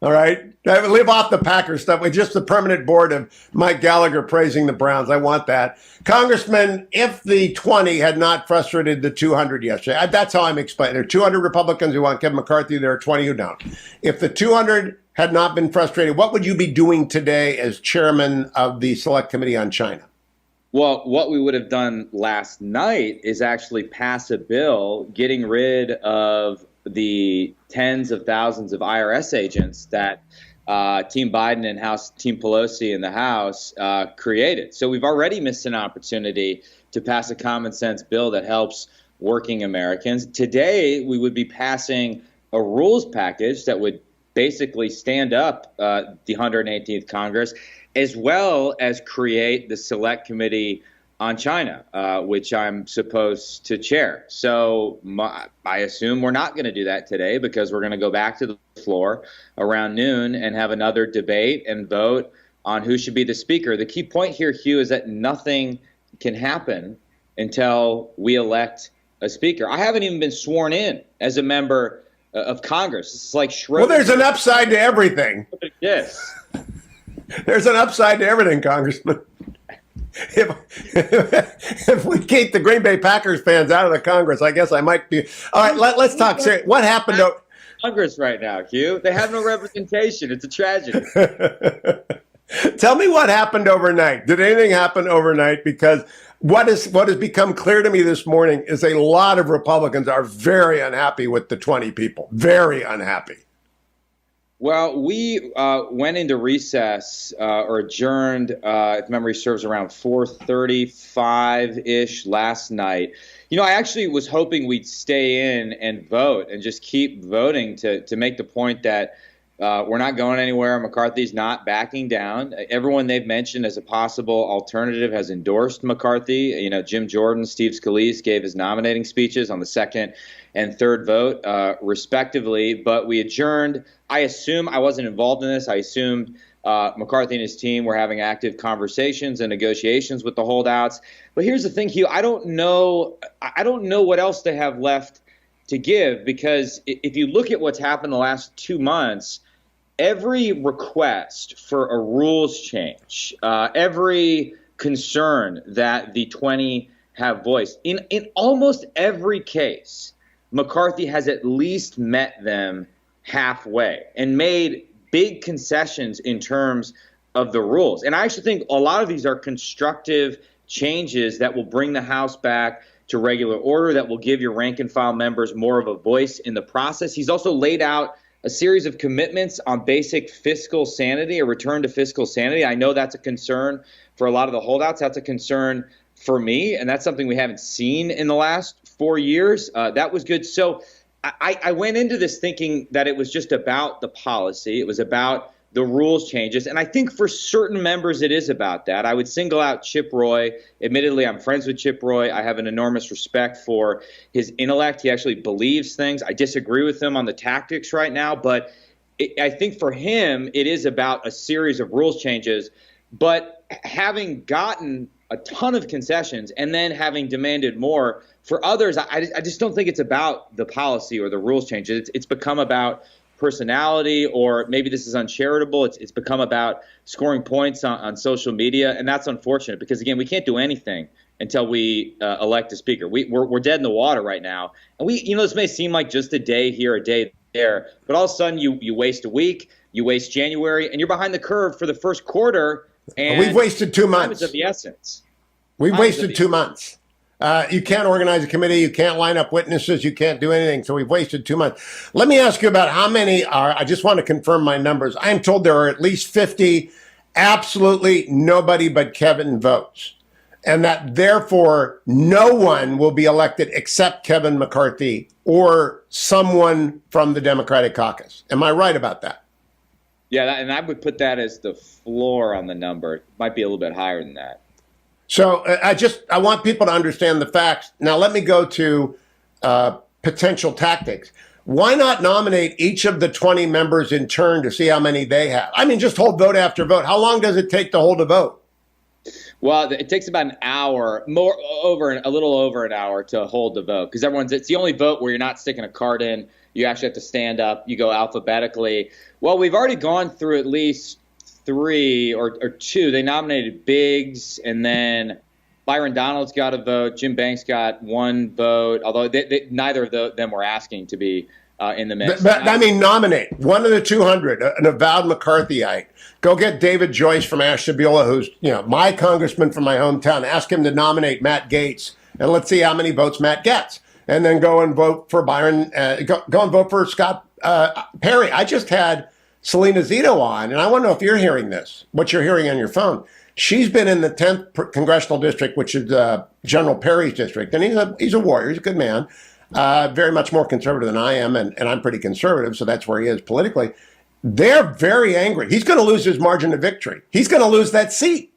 All right. Leave off the Packers stuff with just the permanent board of Mike Gallagher praising the Browns. I want that. Congressman, if the 20 had not frustrated the 200 yesterday, that's how I'm explaining. There are 200 Republicans who want Kevin McCarthy. There are 20 who don't. If the 200 had not been frustrated, what would you be doing today as chairman of the Select Committee on China? Well, what we would have done last night is actually pass a bill getting rid of the tens of thousands of IRS agents that Team Biden and Team Pelosi in the House created. So we've already missed an opportunity to pass a common sense bill that helps working Americans. Today, we would be passing a rules package that would basically stand up the 118th Congress, as well as create the Select Committee on China, which I'm supposed to chair. So I assume we're not going to do that today because we're going to go back to the floor around noon and have another debate and vote on who should be the speaker. The key point here, Hugh, is that nothing can happen until we elect a speaker. I haven't even been sworn in as a member of Congress. It's like Schroeder. Well, there's an upside to everything. Yes. There's an upside to everything, Congressman. If we keep the Green Bay Packers fans out of the Congress, I guess I might be. All right, let's talk serious. What happened to Congress right now, Hugh? They have no representation. It's a tragedy. Tell me what happened overnight. Did anything happen overnight? Because what has become clear to me this morning is a lot of Republicans are very unhappy with the 20 people. Very unhappy. Well, we went into recess or adjourned, if memory serves, around 4:35-ish last night. You know, I actually was hoping we'd stay in and vote and just keep voting to make the point that we're not going anywhere. McCarthy's not backing down. Everyone they've mentioned as a possible alternative has endorsed McCarthy. You know, Jim Jordan, Steve Scalise gave his nominating speeches on the second and third vote, respectively. But we adjourned. I assume I wasn't involved in this. I assumed McCarthy and his team were having active conversations and negotiations with the holdouts. But here's the thing, Hugh. I don't know what else they have left to give, because if you look at what's happened the last 2 months, every request for a rules change, every concern that the 20 have voiced, in almost every case, McCarthy has at least met them halfway and made big concessions in terms of the rules. And I actually think a lot of these are constructive changes that will bring the House back to regular order, that will give your rank and file members more of a voice in the process. He's also laid out a series of commitments on basic fiscal sanity, a return to fiscal sanity. I know that's a concern for a lot of the holdouts. That's a concern for me, and that's something we haven't seen in the last 4 years. That was good. So I went into this thinking that it was just about the policy. It was about the rules changes. And I think for certain members, it is about that. I would single out Chip Roy. Admittedly, I'm friends with Chip Roy. I have an enormous respect for his intellect. He actually believes things. I disagree with him on the tactics right now, but I think for him, it is about a series of rules changes. But having gotten a ton of concessions and then having demanded more, for others, I just don't think it's about the policy or the rules changes. It's become about personality, or maybe this is uncharitable. It's become about scoring points on social media, and that's unfortunate because, again, we can't do anything until we elect a speaker. We're dead in the water right now, and this may seem like just a day here, a day there, but all of a sudden you waste a week, you waste January, and you're behind the curve for the first quarter. And we've wasted 2 months. Time is of the essence. We've wasted 2 months. You can't organize a committee. You can't line up witnesses. You can't do anything. So we've wasted 2 months. Let me ask you about how many are, I just want to confirm my numbers. I'm told there are at least 50, absolutely nobody but Kevin votes. And that therefore no one will be elected except Kevin McCarthy or someone from the Democratic caucus. Am I right about that? Yeah, and I would put that as the floor on the number. It might be a little bit higher than that. So I want people to understand the facts. Now let me go to potential tactics. Why not nominate each of the 20 members in turn to see how many they have? I mean, just hold vote after vote. How long does it take to hold a vote? Well, it takes about an hour, a little over an hour to hold the vote, because it's the only vote where you're not sticking a card in. You actually have to stand up. You go alphabetically. Well, we've already gone through at least 3 or 2. They nominated Biggs, and then Byron Donalds got a vote. Jim Banks got 1 vote, although neither of them were asking to be in the mix. I mean, nominate one of the 200, an avowed McCarthyite. Go get David Joyce from Ashtabula, who's my congressman from my hometown. Ask him to nominate Matt Gaetz, and let's see how many votes Matt gets. And then go and vote for Byron. Go and vote for Scott Perry. I just had Salena Zito on, and I want to know if you're hearing this, what you're hearing on your phone. She's been in the 10th congressional district, which is General Perry's district, and he's a warrior. He's a good man, very much more conservative than I am, and I'm pretty conservative, so that's where he is politically. They're very angry. He's going to lose his margin of victory. He's going to lose that seat.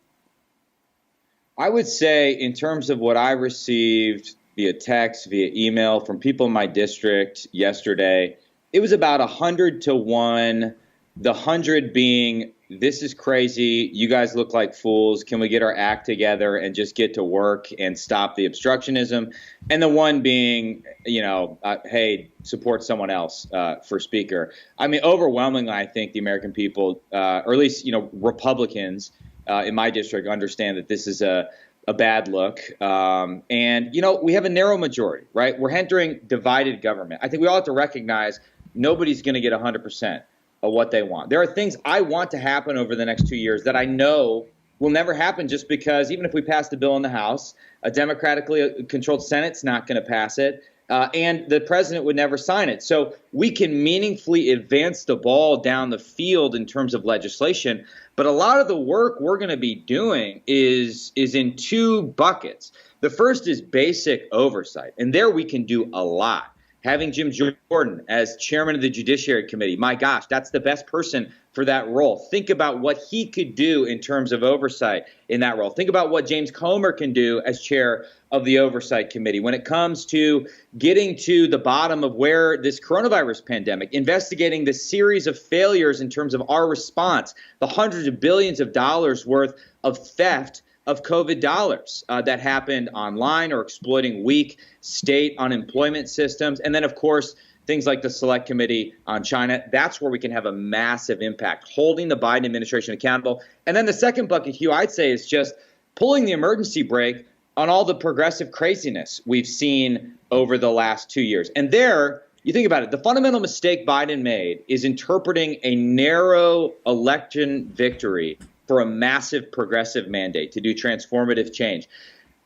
I would say, in terms of what I received via text, via email from people in my district yesterday, it was about 100 to 1. The 100 being, this is crazy. You guys look like fools. Can we get our act together and just get to work and stop the obstructionism? And the 1 being, hey, support someone else for speaker. I mean, overwhelmingly, I think the American people, or at least, Republicans in my district, understand that this is a bad look. And, we have a narrow majority, right? We're entering divided government. I think we all have to recognize nobody's going to get 100% of what they want. There are things I want to happen over the next 2 years that I know will never happen, just because even if we pass the bill in the House, a democratically controlled Senate's not going to pass it, and the president would never sign it. So we can meaningfully advance the ball down the field in terms of legislation. But a lot of the work we're going to be doing is in 2 buckets. The first is basic oversight, and there we can do a lot. Having Jim Jordan as chairman of the Judiciary Committee, my gosh, that's the best person for that role. Think about what he could do in terms of oversight in that role. Think about what James Comer can do as chair of the Oversight Committee when it comes to getting to the bottom of where this coronavirus pandemic, investigating the series of failures in terms of our response, the hundreds of billions of dollars worth of theft of COVID dollars that happened online or exploiting weak state unemployment systems. And then, of course, things like the Select Committee on China. That's where we can have a massive impact, holding the Biden administration accountable. And then the second bucket, Hugh, I'd say is just pulling the emergency brake on all the progressive craziness we've seen over the last 2 years. And there, you think about it, the fundamental mistake Biden made is interpreting a narrow election victory for a massive progressive mandate to do transformative change.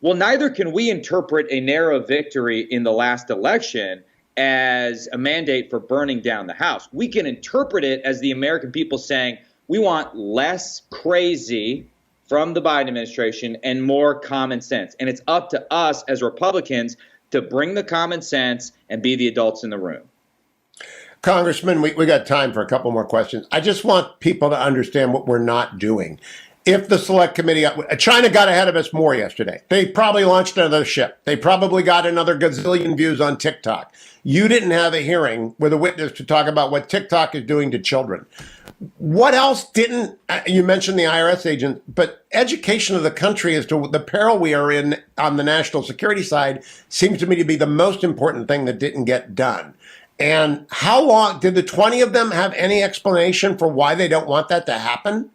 Well, neither can we interpret a narrow victory in the last election as a mandate for burning down the House. We can interpret it as the American people saying, we want less crazy from the Biden administration and more common sense. And it's up to us as Republicans to bring the common sense and be the adults in the room. Congressman, we got time for a couple more questions. I just want people to understand what we're not doing. If the Select Committee, China got ahead of us more yesterday. They probably launched another ship. They probably got another gazillion views on TikTok. You didn't have a hearing with a witness to talk about what TikTok is doing to children. What else didn't, you mentioned the IRS agent, but education of the country as to the peril we are in on the national security side seems to me to be the most important thing that didn't get done. And how long, did the 20 of them have any explanation for why they don't want that to happen?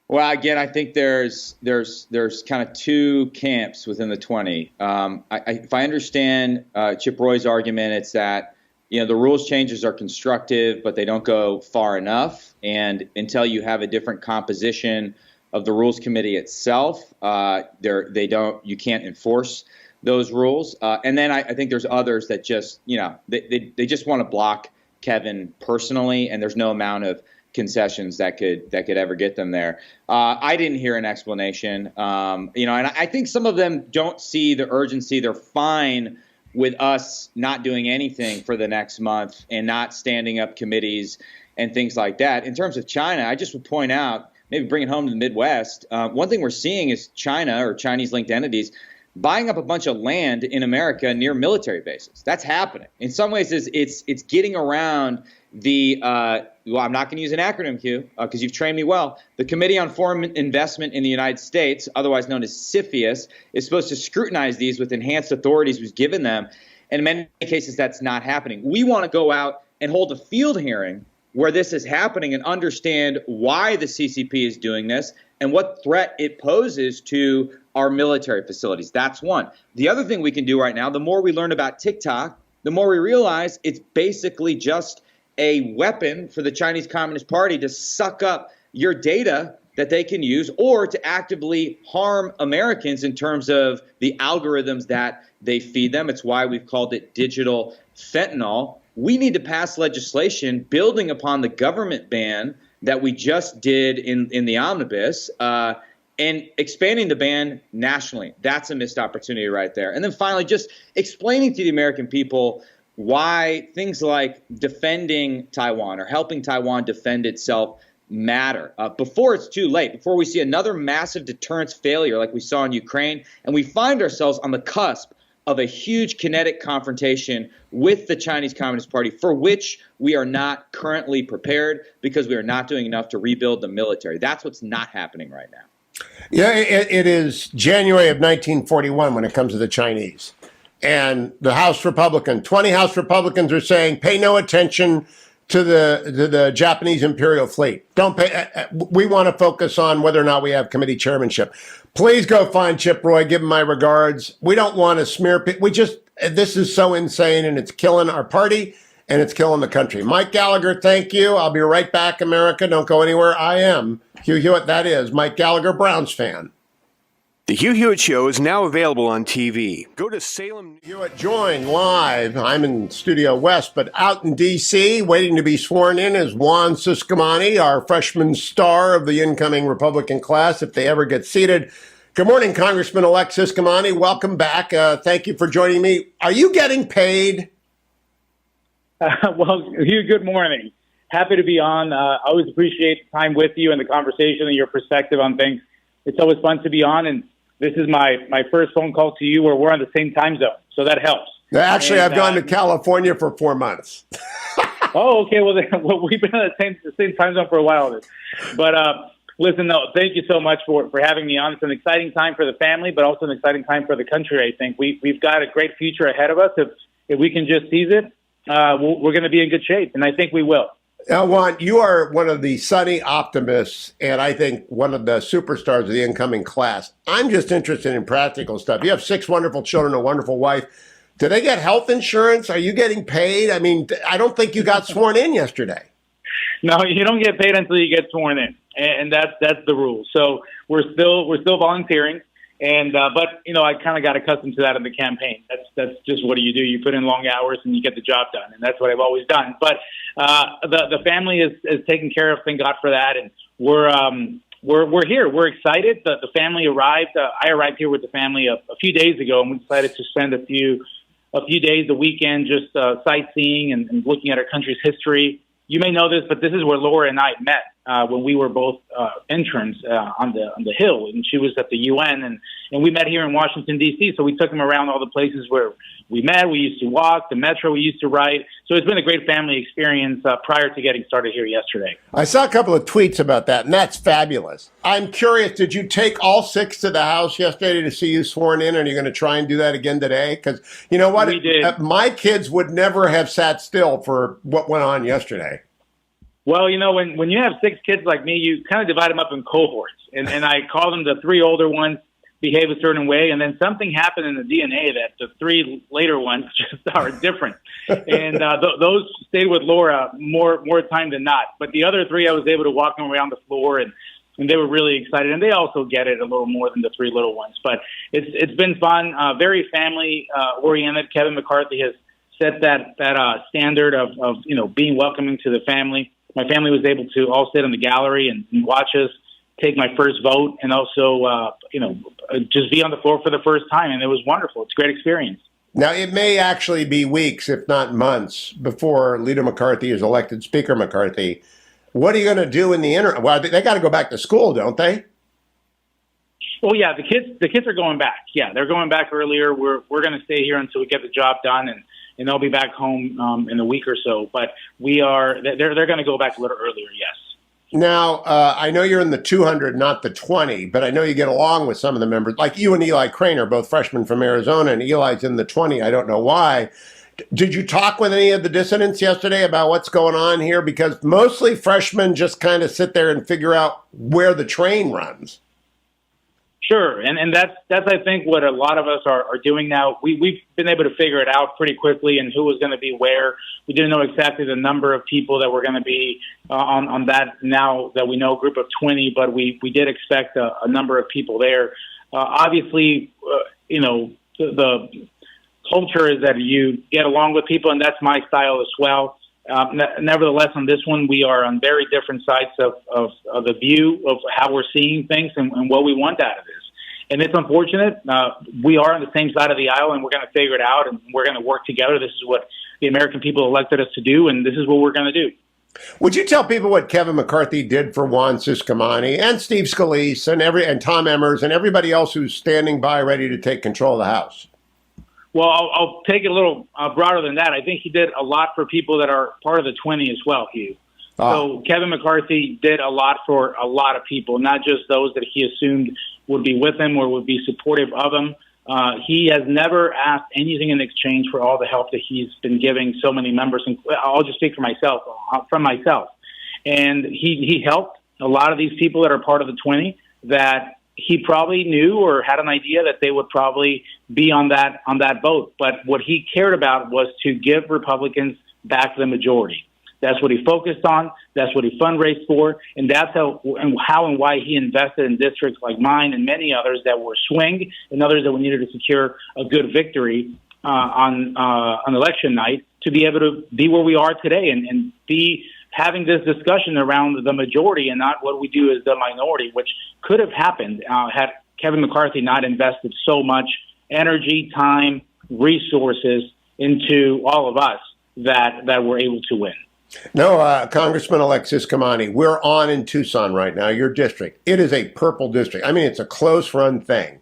Well, again, I think there's kind of 2 camps within the 20. If I understand Chip Roy's argument, it's that the rules changes are constructive, but they don't go far enough. And until you have a different composition of the Rules Committee itself. You can't enforce those rules. And then I think there's others that just, they just want to block Kevin personally, and there's no amount of concessions that could ever get them there. I didn't hear an explanation, and I think some of them don't see the urgency. They're fine with us not doing anything for the next month and not standing up committees and things like that. In terms of China, I just would point out, maybe bring it home to the Midwest, one thing we're seeing is China or Chinese-linked entities buying up a bunch of land in America near military bases. That's happening. In some ways, it's getting around the I'm not going to use an acronym, Hugh, because you've trained me well. The Committee on Foreign Investment in the United States, otherwise known as CFIUS, is supposed to scrutinize these with enhanced authorities was given them. And in many cases, that's not happening. We want to go out and hold a field hearing where this is happening and understand why the CCP is doing this and what threat it poses to our military facilities. That's one. The other thing we can do right now, the more we learn about TikTok, the more we realize it's basically just a weapon for the Chinese Communist Party to suck up your data that they can use or to actively harm Americans in terms of the algorithms that they feed them. It's why we've called it digital fentanyl. We need to pass legislation building upon the government ban that we just did in the omnibus and expanding the ban nationally. That's a missed opportunity right there. And then finally, just explaining to the American people why things like defending Taiwan or helping Taiwan defend itself matter before it's too late, before we see another massive deterrence failure like we saw in Ukraine, and we find ourselves on the cusp of a huge kinetic confrontation with the Chinese Communist Party, for which we are not currently prepared because we are not doing enough to rebuild the military. That's what's not happening right now. Yeah, it is January of 1941 when it comes to the Chinese. And the 20 House Republicans are saying, pay no attention to the Japanese Imperial Fleet. Don't pay. We want to focus on whether or not we have committee chairmanship. Please go find Chip Roy. Give him my regards. We don't want to smear people. This is so insane, and it's killing our party, and it's killing the country. Mike Gallagher, thank you. I'll be right back, America. Don't go anywhere. I am Hugh Hewitt. That is Mike Gallagher, Browns fan. The Hugh Hewitt Show is now available on TV. Go to Salem. Hewitt joined live. I'm in Studio West, but out in D.C., waiting to be sworn in is Juan Ciscomani, our freshman star of the incoming Republican class, if they ever get seated. Good morning, Congressman-elect Ciscomani. Welcome back. Thank you for joining me. Are you getting paid? Well, Hugh, good morning. Happy to be on. I always appreciate time with you and the conversation and your perspective on things. It's always fun to be on, and this is my first phone call to you where we're on the same time zone, so that helps. Actually, I've gone to California for 4 months. Oh, okay. Well, we've been on the same time zone for a while. But listen, no, thank you so much for having me on. It's an exciting time for the family, but also an exciting time for the country, I think. We've got a great future ahead of us. If we can just seize it, we're going to be in good shape, and I think we will. Juan, you are one of the sunny optimists, and I think one of the superstars of the incoming class. I'm just interested in practical stuff. You have 6 wonderful children, a wonderful wife. Do they get health insurance? Are you getting paid? I mean, I don't think you got sworn in yesterday. No, you don't get paid until you get sworn in, and that's the rule. So we're still volunteering. And but I kind of got accustomed to that in the campaign. That's just what do. You put in long hours and you get the job done, and that's what I've always done. But the family is taken care of. Thank God for that. And we're here. We're excited. The family arrived. I arrived here with the family a few days ago, and we decided to spend a few days, the weekend, just sightseeing and looking at our country's history. You may know this, but this is where Laura and I met when we were both interns on the Hill, and she was at the UN, and we met here in Washington, D.C., so we took them around all the places where we met. We used to walk, the metro we used to ride. So it's been a great family experience prior to getting started here yesterday. I saw a couple of tweets about that, and that's fabulous. I'm curious, did you take all 6 to the House yesterday to see you sworn in, and are you going to try and do that again today? Because you know what? We did. My kids would never have sat still for what went on yesterday. Well, when you have 6 kids like me, you kind of divide them up in cohorts. And I call them the 3 older ones behave a certain way, and then something happened in the DNA that the 3 later ones just are different. And those stayed with Laura more time than not. But the other 3, I was able to walk them around the floor and and they were really excited. And they also get it a little more than the three little ones. But it's been fun, very family oriented. Kevin McCarthy has set that standard of being welcoming to the family. My family was able to all sit in the gallery and watch us take my first vote, and also just be on the floor for the first time, and it was wonderful. It's a great experience. Now, it may actually be weeks, if not months, before Leader McCarthy is elected Speaker McCarthy. What are you going to do in the interim? Well, they got to go back to school, don't they? Well, yeah, the kids are going back. Yeah, they're going back earlier. We're going to stay here until we get the job done, and they'll be back home in a week or so. But they're going to go back a little earlier. Yes. Now, I know you're in the 200, not the 20, but I know you get along with some of the members, like you and Eli Crane are both freshmen from Arizona, and Eli's in the 20. I don't know why. Did you talk with any of the dissidents yesterday about what's going on here? Because mostly freshmen just kind of sit there and figure out where the train runs. Sure, and that's I think what a lot of us are doing now. We've been able to figure it out pretty quickly and who was going to be where. We didn't know exactly the number of people that were going to be on that now that we know group of 20, but we did expect a number of people there. Obviously, the culture is that you get along with people, and that's my style as well. Nevertheless, on this one, we are on very different sides of the view of how we're seeing things and what we want out of this. And it's unfortunate. We are on the same side of the aisle, and we're going to figure it out, and we're going to work together. This is what the American people elected us to do, and this is what we're going to do. Would you tell people what Kevin McCarthy did for Juan Ciscomani and Steve Scalise and Tom Emmers and everybody else who's standing by ready to take control of the House? Well, I'll take it a little broader than that. I think he did a lot for people that are part of the 20 as well, Hugh. So Kevin McCarthy did a lot for a lot of people, not just those that he assumed would be with him or would be supportive of him. He has never asked anything in exchange for all the help that he's been giving so many members. And I'll just speak for myself, And he helped a lot of these people that are part of the 20 that he probably knew or had an idea that they would probably be on that vote. But what he cared about was to give Republicans back the majority. That's what he focused on. That's what he fundraised for. And that's how and why he invested in districts like mine and many others that were swing and others that we needed to secure a good victory on election night to be able to be where we are today and be having this discussion around the majority and not what we do as the minority, which could have happened had Kevin McCarthy not invested so much energy, time, resources into all of us that we're able to win. No, Congressman-elect Ciscomani, we're on in Tucson right now, your district. It is a purple district. I mean, it's a close-run thing.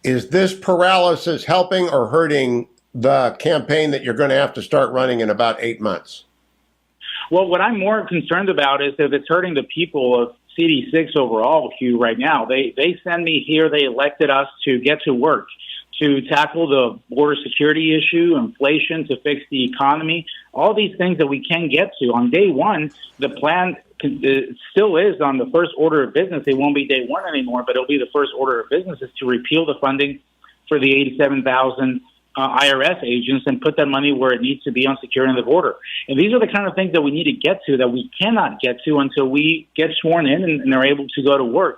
Is this paralysis helping or hurting the campaign that you're going to have to start running in about 8 months? Well, what I'm more concerned about is if it's hurting the people of CD6 overall, Hugh, right now. They send me here. They elected us to get to work, to tackle the border security issue, inflation, to fix the economy, all these things that we can get to. On day one, the plan still is on the first order of business. It won't be day one anymore, but it'll be the first order of business is to repeal the funding for the 87,000 IRS agents and put that money where it needs to be on securing the border. And these are the kind of things that we need to get to that we cannot get to until we get sworn in and are able to go to work.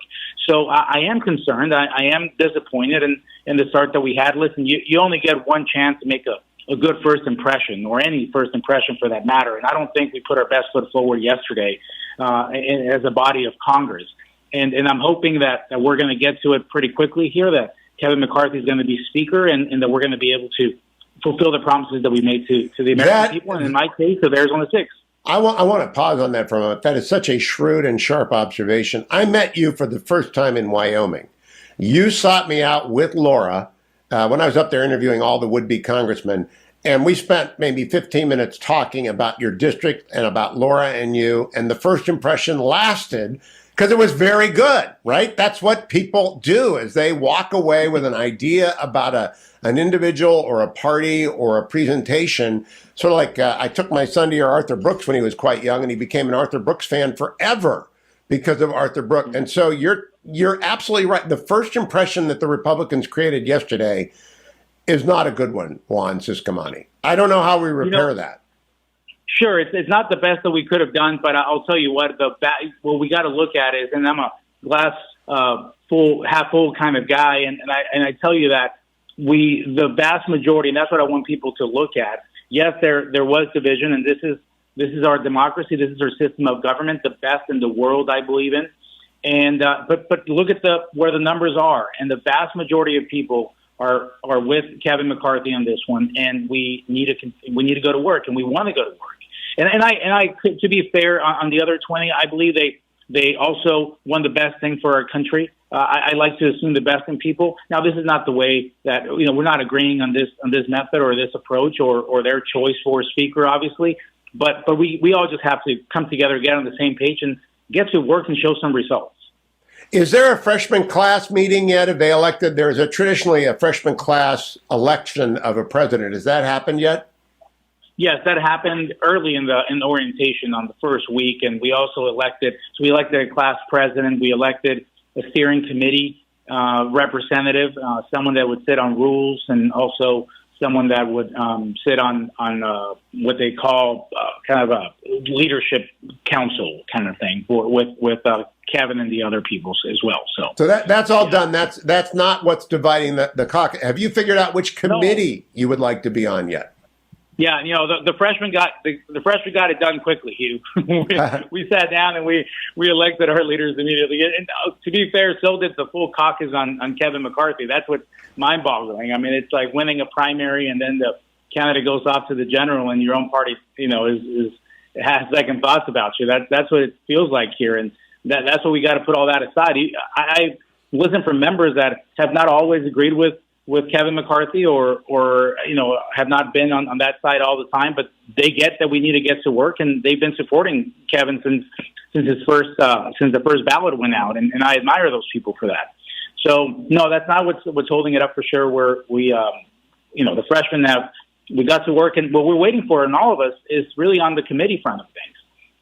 So I am concerned. I am disappointed in the start that we had. Listen, you only get one chance to make a good first impression, or any first impression for that matter. And I don't think we put our best foot forward yesterday as a body of Congress. And I'm hoping that we're going to get to it pretty quickly here, that Kevin McCarthy is going to be Speaker, and that we're going to be able to fulfill the promises that we made to the American people, and in my case, to theirs on the 6th. I want to pause on that for a moment. That is such a shrewd and sharp observation. I met you for the first time in Wyoming. You sought me out with Laura when I was up there interviewing all the would-be congressmen, and we spent maybe 15 minutes talking about your district and about Laura and you, and the first impression lasted because it was very good, right? That's what people do, is they walk away with an idea about an individual or a party or a presentation. Sort of like I took my son to hear Arthur Brooks when he was quite young, and he became an Arthur Brooks fan forever because of Arthur Brooks. And so you're absolutely right. The first impression that the Republicans created yesterday is not a good one, Juan Ciscomani. I don't know how we repair that. Sure, it's not the best that we could have done, but I'll tell you what we got to look at is, and I'm a full, half full kind of guy, and I tell you that the vast majority, and that's what I want people to look at. Yes, there was division, and this is our democracy. This is our system of government, the best in the world, I believe in. And but look at where the numbers are, and the vast majority of people are with Kevin McCarthy on this one, and we need to go to work, and we want to go to work. And I to be fair, on the other 20, I believe they also want the best thing for our country. I like to assume the best in people. Now, this is not the way that, we're not agreeing on this method or this approach or their choice for a speaker, obviously. But we all just have to come together, get on the same page, and get to work and show some results. Is there a freshman class meeting yet? Have they elected? There is traditionally a freshman class election of a president. Has that happened yet? Yes, that happened early in the orientation on the first week, and we also elected a class president. We elected a steering committee representative, someone that would sit on rules, and also someone that would sit on what they call kind of a leadership council kind of thing with Kevin and the other people as well. So that's all done. That's not what's dividing the caucus. Have you figured out which committee you would like to be on yet? Yeah, the freshman got it done quickly, Hugh. we sat down and we elected our leaders immediately. And to be fair, so did the full caucus on Kevin McCarthy. That's what's mind-boggling. I mean, it's like winning a primary and then the candidate goes off to the general, and your own party, has second thoughts about you. That's what it feels like here, and that's what we got to put all that aside. I listen from members that have not always agreed with Kevin McCarthy or have not been on that side all the time, but they get that we need to get to work, and they've been supporting Kevin since the first ballot went out, and I admire those people for that. So no, that's not what's holding it up for sure. The freshmen we got to work, and what we're waiting for in all of us is really on the committee front of things.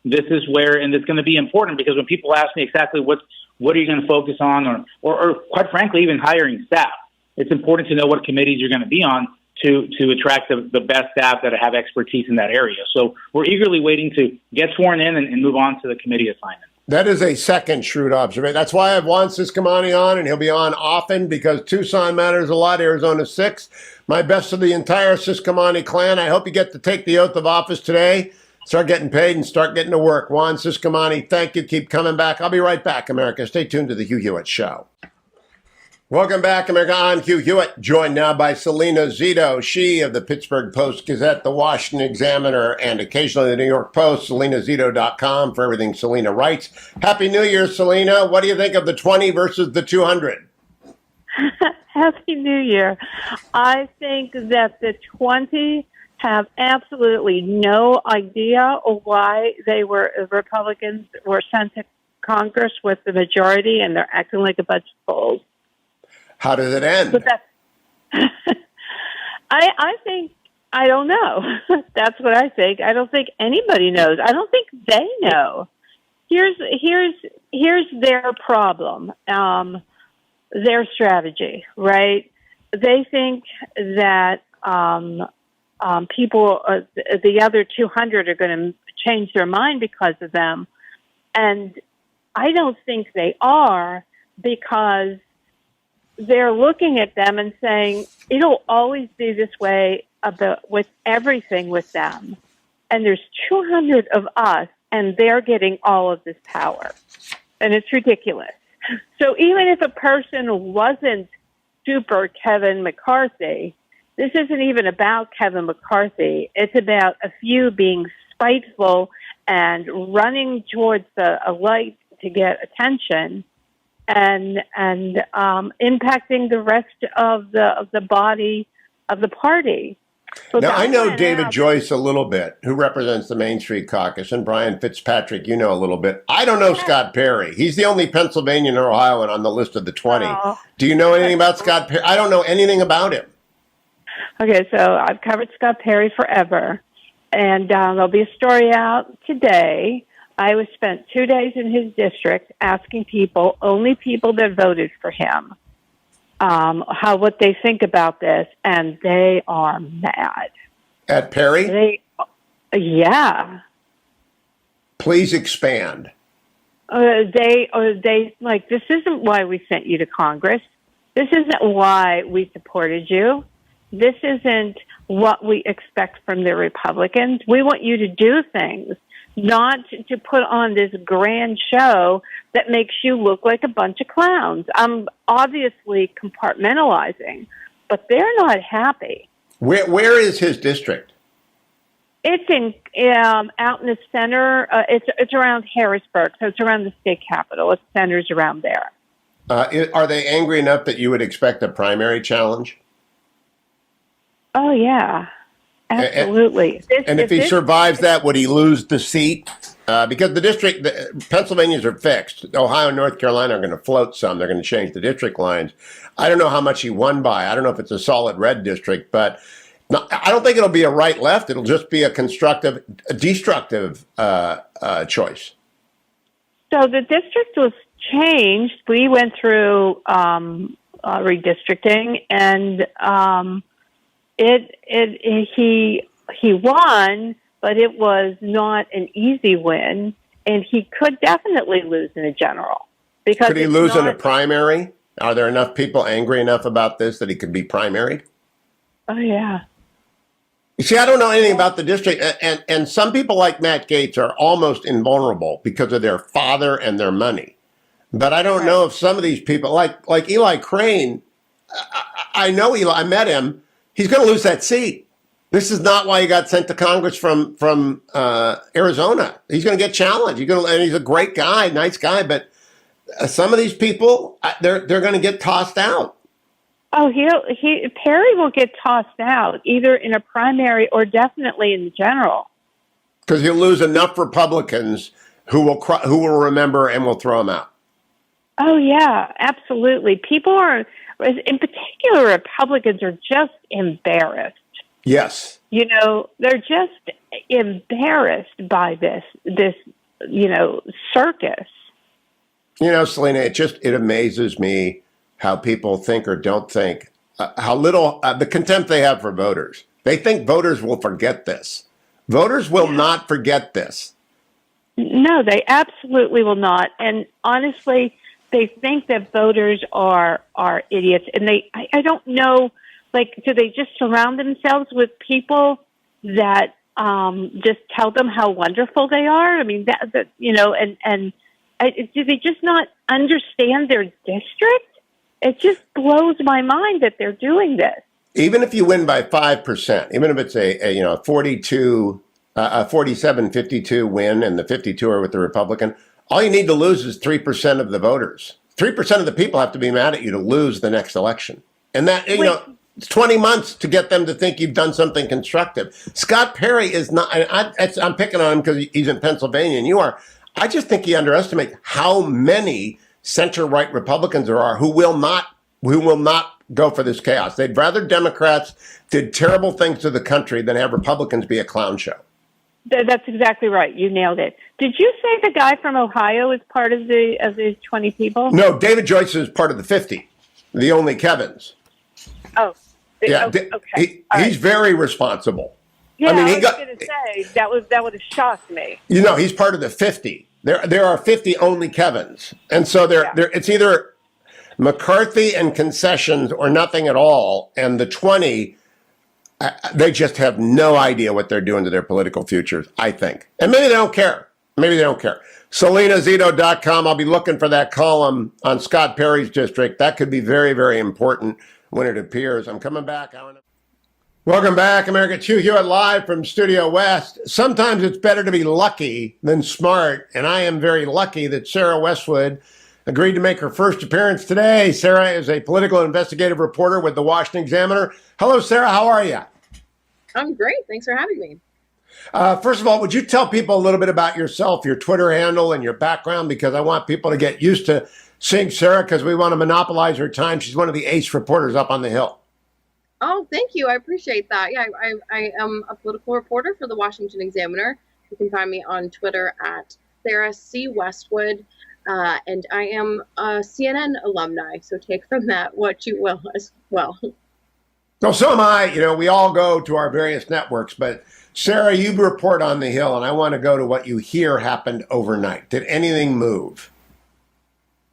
This is where, and it's going to be important, because when people ask me exactly what are you going to focus on, or quite frankly, even hiring staff, it's important to know what committees you're going to be on to attract the best staff that have expertise in that area. So we're eagerly waiting to get sworn in and move on to the committee assignment. That is a second shrewd observation. That's why I have Juan Ciscomani on, and he'll be on often because Tucson matters a lot. Arizona 6. My best to the entire Ciscomani clan. I hope you get to take the oath of office today, start getting paid, and start getting to work. Juan Ciscomani, thank you. Keep coming back. I'll be right back, America. Stay tuned to the Hugh Hewitt Show. Welcome back, America. I'm Hugh Hewitt, joined now by Salena Zito, she of the Pittsburgh Post-Gazette, the Washington Examiner, and occasionally the New York Post, SalenaZito.com for everything Salena writes. Happy New Year, Salena. What do you think of the 20 versus the 200? Happy New Year. I think that the 20 have absolutely no idea why Republicans were sent to Congress with the majority, and they're acting like a bunch of fools. How does it end? But I think, I don't know. That's what I think. I don't think anybody knows. I don't think they know. Here's their problem, their strategy, right? They think that people, the other 200 are going to change their mind because of them. And I don't think they are, because they're looking at them and saying, it'll always be this way with everything with them. And there's 200 of us, and they're getting all of this power. And it's ridiculous. So even if a person wasn't super Kevin McCarthy, this isn't even about Kevin McCarthy. It's about a few being spiteful and running towards a light to get attention, and impacting the rest of the body of the party. So now, I know David Joyce a little bit, who represents the Main Street Caucus, and Brian Fitzpatrick, you know a little bit. I don't know Scott Perry. He's the only Pennsylvanian or Ohioan on the list of the 20. Oh, do you know anything about Scott Perry? I don't know anything about him. Okay, so I've covered Scott Perry forever, and there'll be a story out today. I spent 2 days in his district asking people, only people that voted for him, what they think about this, and they are mad. At Perry? Yeah. Please expand. they like, this isn't why we sent you to Congress. This isn't why we supported you. This isn't what we expect from the Republicans. We want you to do things, not to put on this grand show that makes you look like a bunch of clowns. I'm obviously compartmentalizing, but they're not happy. Where is his district? It's in out in the center. It's around Harrisburg, so it's around the state capitol. It centers around there. Are they angry enough that you would expect a primary challenge? Oh yeah, absolutely. And if he survives that, would he lose the seat? Because Pennsylvanians are fixed. Ohio and North Carolina are going to float some. They're going to change the district lines. I don't know how much he won by. I don't know if it's a solid red district, but I don't think it'll be a right-left. It'll just be a destructive choice. So the district was changed. We went through redistricting, and he won, but it was not an easy win, and he could definitely lose in a general. Could he lose in a primary? Are there enough people angry enough about this that he could be primaried? Oh yeah. You see, I don't know anything about the district, and some people like Matt Gaetz are almost invulnerable because of their father and their money. But I don't know if some of these people, like Eli Crane, I know Eli. I met him. He's going to lose that seat. This is not why he got sent to Congress from Arizona. He's going to get challenged. And he's a great guy, nice guy. But some of these people, they're going to get tossed out. Oh, Perry will get tossed out either in a primary or definitely in the general. Because he'll lose enough Republicans who will remember and will throw him out. Oh yeah, absolutely. People are, in particular, Republicans are just embarrassed. Yes. They're just embarrassed by this circus. Salena, it amazes me how people think or don't think, how little, the contempt they have for voters. They think voters will forget this. Voters will not forget this. No, they absolutely will not. And honestly, they think that voters are idiots. And I don't know, do they just surround themselves with people that just tell them how wonderful they are? I mean, do they just not understand their district? It just blows my mind that they're doing this. Even if you win by 5%, even if it's a 47-52 win and the 52 are with the Republican, all you need to lose is 3% of the voters. 3% of the people have to be mad at you to lose the next election. And that, it's 20 months to get them to think you've done something constructive. Scott Perry is not, I'm picking on him because he's in Pennsylvania and you are. I just think he underestimates how many center-right Republicans there are who will not go for this chaos. They'd rather Democrats did terrible things to the country than have Republicans be a clown show. That's exactly right. You nailed it. Did you say the guy from Ohio is part of the 20 people? No, David Joyce is part of the 50, the only Kevins. Oh, yeah. Okay. He's very responsible. Yeah, I mean, I was going to say that would have shocked me. He's part of the 50. There are 50 only Kevins, and so it's either McCarthy and concessions or nothing at all. And the 20, they just have no idea what they're doing to their political futures, I think. And maybe they don't care. SalenaZito.com. I'll be looking for that column on Scott Perry's district. That could be very, very important when it appears. I'm coming back. Welcome back, America. Hugh live from Studio West. Sometimes it's better to be lucky than smart, and I am very lucky that Sarah Westwood agreed to make her first appearance today. Sarah is a political investigative reporter with the Washington Examiner. Hello, Sarah. How are you? I'm great. Thanks for having me. First of all, would you tell people a little bit about yourself, your Twitter handle, and your background? Because I want people to get used to seeing Sarah because we want to monopolize her time. She's one of the ace reporters up on the Hill. Oh, thank you. I appreciate that. Yeah, I am a political reporter for the Washington Examiner. You can find me on Twitter at Sarah C. Westwood. And I am a CNN alumni, so take from that what you will as well. No, so am I. You know, we all go to our various networks, but Sarah, you report on the Hill, and I want to go to what you hear happened overnight. Did anything move?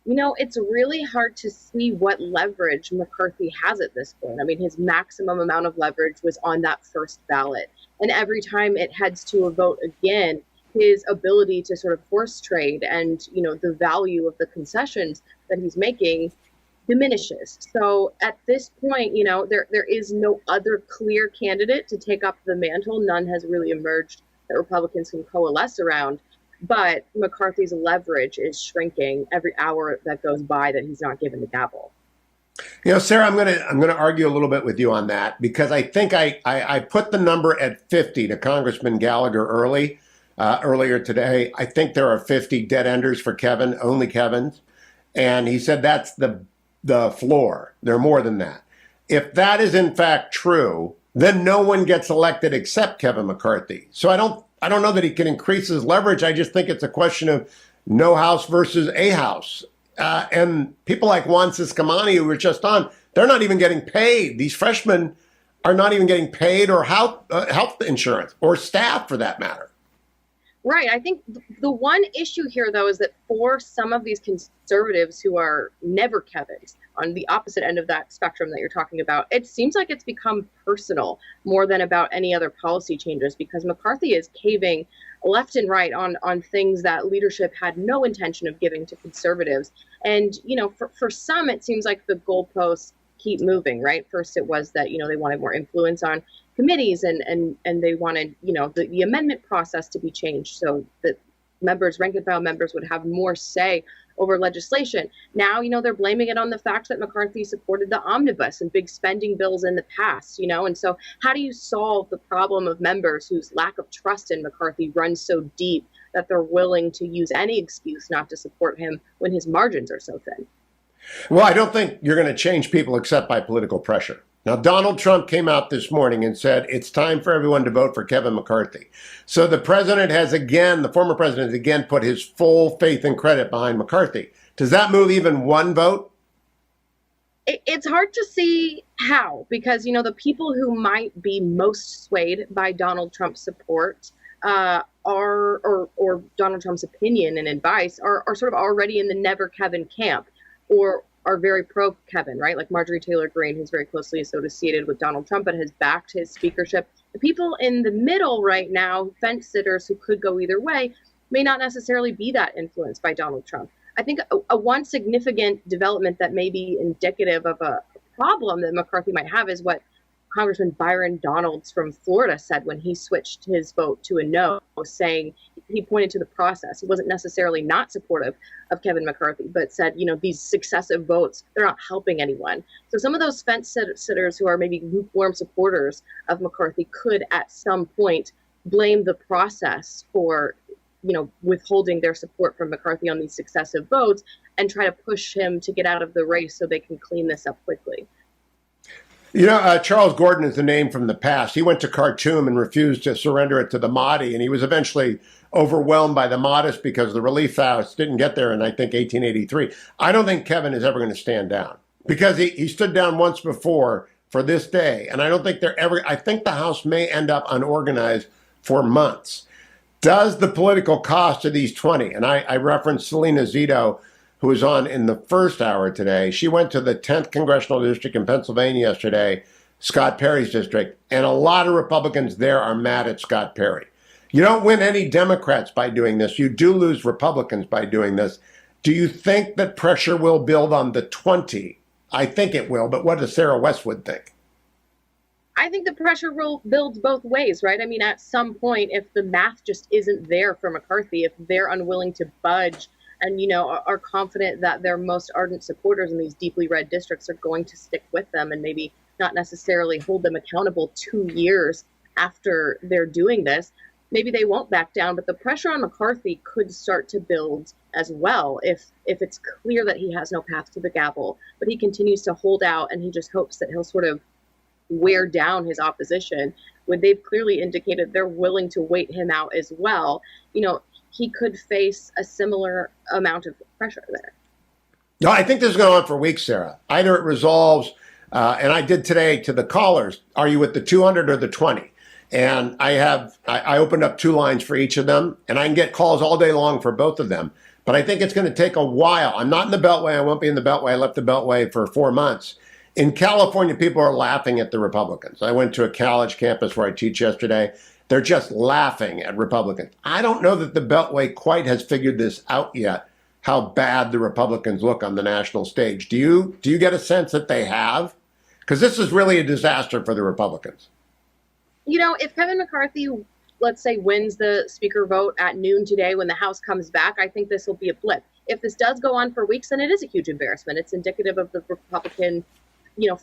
You know, it's really hard to see what leverage McCarthy has at this point. I mean, his maximum amount of leverage was on that first ballot. And every time it heads to a vote again, his ability to sort of force trade and, you know, the value of the concessions that he's making diminishes. So at this point, you know, there is no other clear candidate to take up the mantle. None has really emerged that Republicans can coalesce around. But McCarthy's leverage is shrinking every hour that goes by that he's not given the gavel. You know, Sarah, I'm gonna argue a little bit with you on that, because I think I put the number at 50 to Congressman Gallagher earlier today. I think there are 50 dead enders for Kevin, only Kevin's, and he said that's the floor. There are more than that. If that is in fact true, then no one gets elected except Kevin McCarthy. So I don't know that he can increase his leverage. I just think it's a question of no house versus a house. And people like Juan Ciscomani, who were just on, they're not even getting paid. These freshmen are not even getting paid or health insurance or staff for that matter. Right. I think the one issue here, though, is that for some of these conservatives who are never Kevins, on the opposite end of that spectrum that you're talking about, it seems like it's become personal more than about any other policy changes, because McCarthy is caving left and right on things that leadership had no intention of giving to conservatives. And, you know, for some, it seems like the goalposts keep moving, right? First, it was that, you know, they wanted more influence on committees and they wanted, you know, the amendment process to be changed so that rank and file members would have more say over legislation. Now, you know, they're blaming it on the fact that McCarthy supported the omnibus and big spending bills in the past, you know, and so how do you solve the problem of members whose lack of trust in McCarthy runs so deep that they're willing to use any excuse not to support him when his margins are so thin? Well, I don't think you're going to change people except by political pressure. Now, Donald Trump came out this morning and said it's time for everyone to vote for Kevin McCarthy. So the former president has again put his full faith and credit behind McCarthy. Does that move even one vote? It's hard to see how, because, you know, the people who might be most swayed by Donald Trump's support or Donald Trump's opinion and advice are sort of already in the never Kevin camp, or are very pro-Kevin, right? Like Marjorie Taylor Greene, who's very closely associated with Donald Trump but has backed his speakership. The people in the middle right now, fence sitters who could go either way, may not necessarily be that influenced by Donald Trump. I think a one significant development that may be indicative of a problem that McCarthy might have is what Congressman Byron Donalds from Florida said when he switched his vote to a no, saying he pointed to the process. He wasn't necessarily not supportive of Kevin McCarthy, but said, you know, these successive votes, they're not helping anyone. So some of those fence sitters who are maybe lukewarm supporters of McCarthy could at some point blame the process for, you know, withholding their support from McCarthy on these successive votes and try to push him to get out of the race so they can clean this up quickly. You know, Charles Gordon is a name from the past. He went to Khartoum and refused to surrender it to the Mahdi, and he was eventually overwhelmed by the Mahdists because the relief force didn't get there in, I think, 1883. I don't think Kevin is ever going to stand down, because he stood down once before for this day, and I don't think I think the House may end up unorganized for months. Does the political cost of these 20, and I referenced Salena Zito, who was on in the first hour today. She went to the 10th Congressional District in Pennsylvania yesterday, Scott Perry's district, and a lot of Republicans there are mad at Scott Perry. You don't win any Democrats by doing this. You do lose Republicans by doing this. Do you think that pressure will build on the 20? I think it will, but what does Sarah Westwood think? I think the pressure will build both ways, right? I mean, at some point, if the math just isn't there for McCarthy, if they're unwilling to budge and, you know, are confident that their most ardent supporters in these deeply red districts are going to stick with them and maybe not necessarily hold them accountable 2 years after they're doing this, maybe they won't back down. But the pressure on McCarthy could start to build as well if it's clear that he has no path to the gavel, but he continues to hold out and he just hopes that he'll sort of wear down his opposition when they've clearly indicated they're willing to wait him out as well. You know, he could face a similar amount of pressure there. No, I think this is going on for weeks, Sarah. Either it resolves And I did today to the callers, are you with the 200 or the 20? And I opened up 2 lines for each of them, and I can get calls all day long for both of them. But I think it's going to take a while. I'm not in the Beltway. I won't be in the Beltway. I left the Beltway for 4 months. In California, people are laughing at the Republicans. I went to a college campus where I teach yesterday. They're just laughing at Republicans. I don't know that the Beltway quite has figured this out yet, how bad the Republicans look on the national stage. Do you get a sense that they have? Because this is really a disaster for the Republicans. If Kevin McCarthy, let's say, wins the speaker vote at noon today when the House comes back, I think this will be a blip. If this does go on for weeks, then it is a huge embarrassment. It's indicative of the Republican,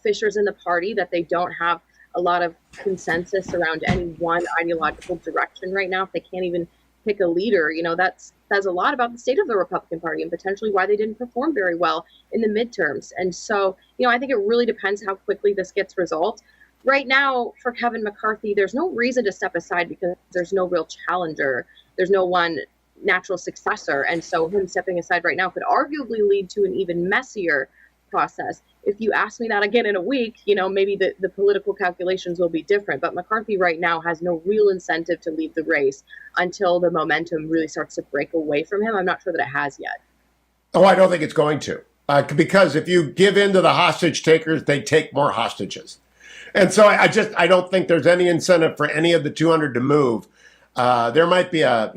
fissures in the party, that they don't have a lot of consensus around any one ideological direction right now. If they can't even pick a leader, that says a lot about the state of the Republican Party and potentially why they didn't perform very well in the midterms. And so, I think it really depends how quickly this gets resolved. Right now, for Kevin McCarthy, there's no reason to step aside because there's no real challenger. There's no one natural successor. And so him stepping aside right now could arguably lead to an even messier process. If you ask me that again in a week, maybe the political calculations will be different. But McCarthy right now has no real incentive to leave the race until the momentum really starts to break away from him. I'm not sure that it has yet. Oh, I don't think it's going to. Because if you give in to the hostage takers, they take more hostages. And so I don't think there's any incentive for any of the 200 to move. There might be a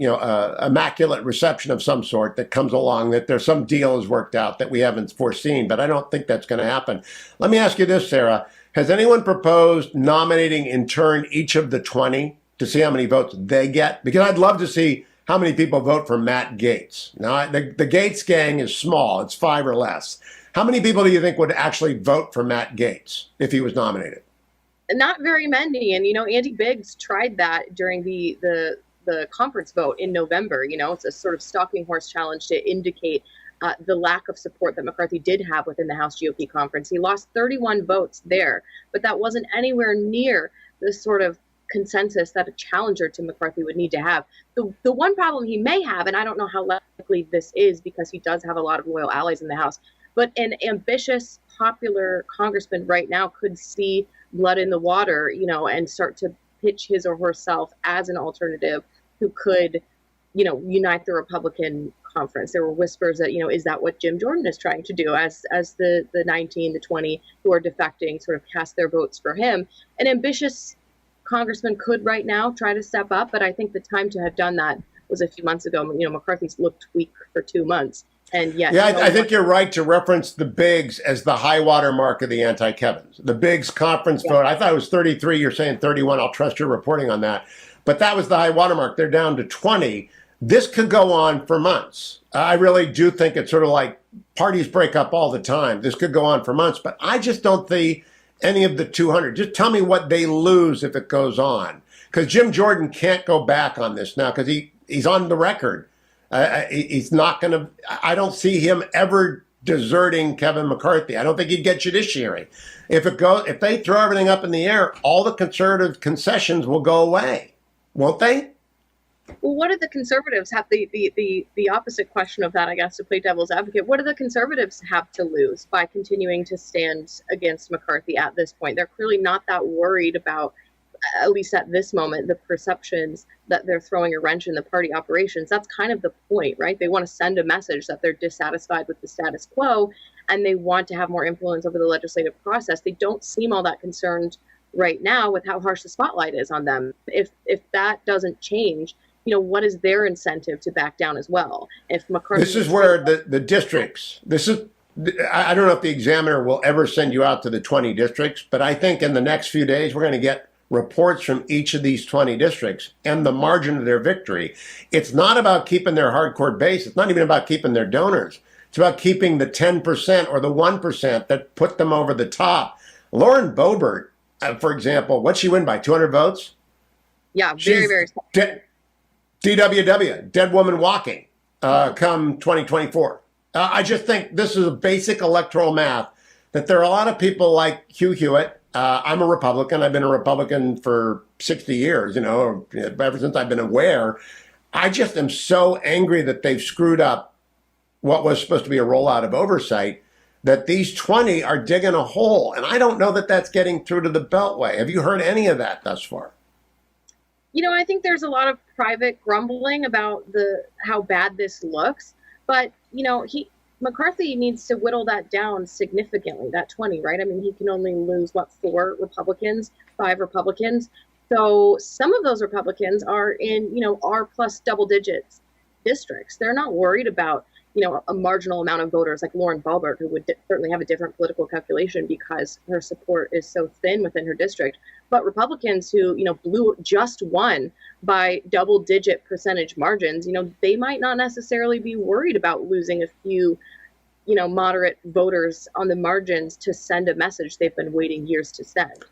immaculate reception of some sort that comes along, that there's some deal is worked out that we haven't foreseen, but I don't think that's going to happen. Let me ask you this, Sarah. Has anyone proposed nominating in turn each of the 20 to see how many votes they get? Because I'd love to see how many people vote for Matt Gaetz. Now, the Gaetz gang is small. It's 5 or less. How many people do you think would actually vote for Matt Gaetz if he was nominated? Not very many. And, Andy Biggs tried that during the conference vote in November. It's a sort of stalking horse challenge to indicate the lack of support that McCarthy did have within the House GOP conference. He lost 31 votes there, but that wasn't anywhere near the sort of consensus that a challenger to McCarthy would need to have. The one problem he may have, and I don't know how likely this is because he does have a lot of loyal allies in the House, but an ambitious, popular congressman right now could see blood in the water, and start to pitch his or herself as an alternative who could, unite the Republican conference. There were whispers that, is that what Jim Jordan is trying to do as the 19, the 20 who are defecting sort of cast their votes for him? An ambitious congressman could right now try to step up, but I think the time to have done that was a few months ago. McCarthy's looked weak for 2 months. And yet, I think you're right to reference the Biggs as the high water mark of the anti-Kevins. The Biggs conference vote, I thought it was 33. You're saying 31. I'll trust your reporting on that. But that was the high water mark. They're down to 20. This could go on for months. I really do think it's sort of like parties break up all the time. This could go on for months. But I just don't see any of the 200. Just tell me what they lose if it goes on. Because Jim Jordan can't go back on this now because he's on the record. He's not going to. I don't see him ever deserting Kevin McCarthy. I don't think he'd get judiciary. If they throw everything up in the air, all the conservative concessions will go away, won't they? Well, what do the conservatives have? The opposite question of that, I guess, to play devil's advocate. What do the conservatives have to lose by continuing to stand against McCarthy at this point? They're clearly not that worried about, at least at this moment, the perceptions that they're throwing a wrench in the party operations. That's kind of the point, right? They want to send a message that they're dissatisfied with the status quo and they want to have more influence over the legislative process. They don't seem all that concerned right now with how harsh the spotlight is on them. If that doesn't change, what is their incentive to back down as well? If McCarthy, this is where the districts, I don't know if the Examiner will ever send you out to the 20 districts, but I think in the next few days, we're going to get reports from each of these 20 districts and the margin of their victory. It's not about keeping their hardcore base. It's not even about keeping their donors. It's about keeping the 10% or the 1% that put them over the top. Lauren Boebert, for example, what'd she win by? 200 votes? Yeah, very DWW, Dead Woman Walking, come 2024. I just think this is a basic electoral math that there are a lot of people like Hugh Hewitt. I'm a Republican. I've been a Republican for 60 years, ever since I've been aware. I just am so angry that they've screwed up what was supposed to be a rollout of oversight. that these 20 are digging a hole. And I don't know that that's getting through to the Beltway. Have you heard any of that thus far? I think there's a lot of private grumbling about how bad this looks, but McCarthy needs to whittle that down significantly, that 20, right? I mean, he can only lose, 5 Republicans. So some of those Republicans are in, R plus double digits districts. They're not worried about, a marginal amount of voters like Lauren Boebert, who would certainly have a different political calculation because her support is so thin within her district. But Republicans who, just won by double digit percentage margins, they might not necessarily be worried about losing a few, moderate voters on the margins to send a message they've been waiting years to send.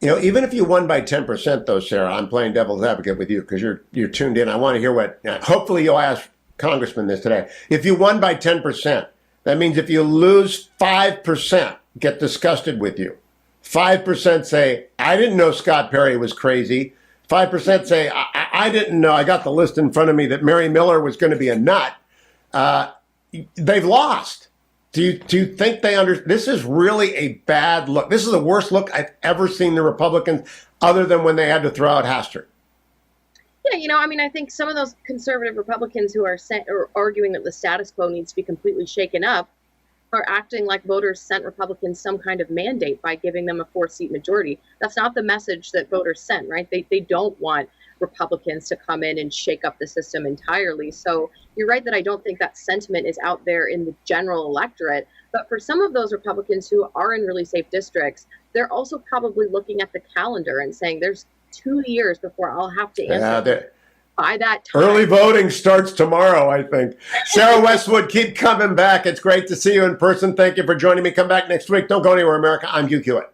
Even if you won by 10%, though, Sarah, I'm playing devil's advocate with you because you're tuned in. I want to hear what, hopefully you'll ask Congressman this today. If you won by 10%, that means if you lose 5%, get disgusted with you. 5% say, I didn't know Scott Perry was crazy. 5% say, I didn't know, I got the list in front of me that Mary Miller was going to be a nut. They've lost. Do you think this is really a bad look? This is the worst look I've ever seen the Republicans, other than when they had to throw out Hastert. Yeah, I think some of those conservative Republicans who are arguing that the status quo needs to be completely shaken up are acting like voters sent Republicans some kind of mandate by giving them a 4-seat majority. That's not the message that voters sent, right? They don't want Republicans to come in and shake up the system entirely. So you're right that I don't think that sentiment is out there in the general electorate. But for some of those Republicans who are in really safe districts, they're also probably looking at the calendar and saying there's 2 years before I'll have to answer by that time. Early voting starts tomorrow, I think. Sarah Westwood, keep coming back. It's great to see you in person. Thank you for joining me. Come back next week. Don't go anywhere, America. I'm Hugh Hewitt.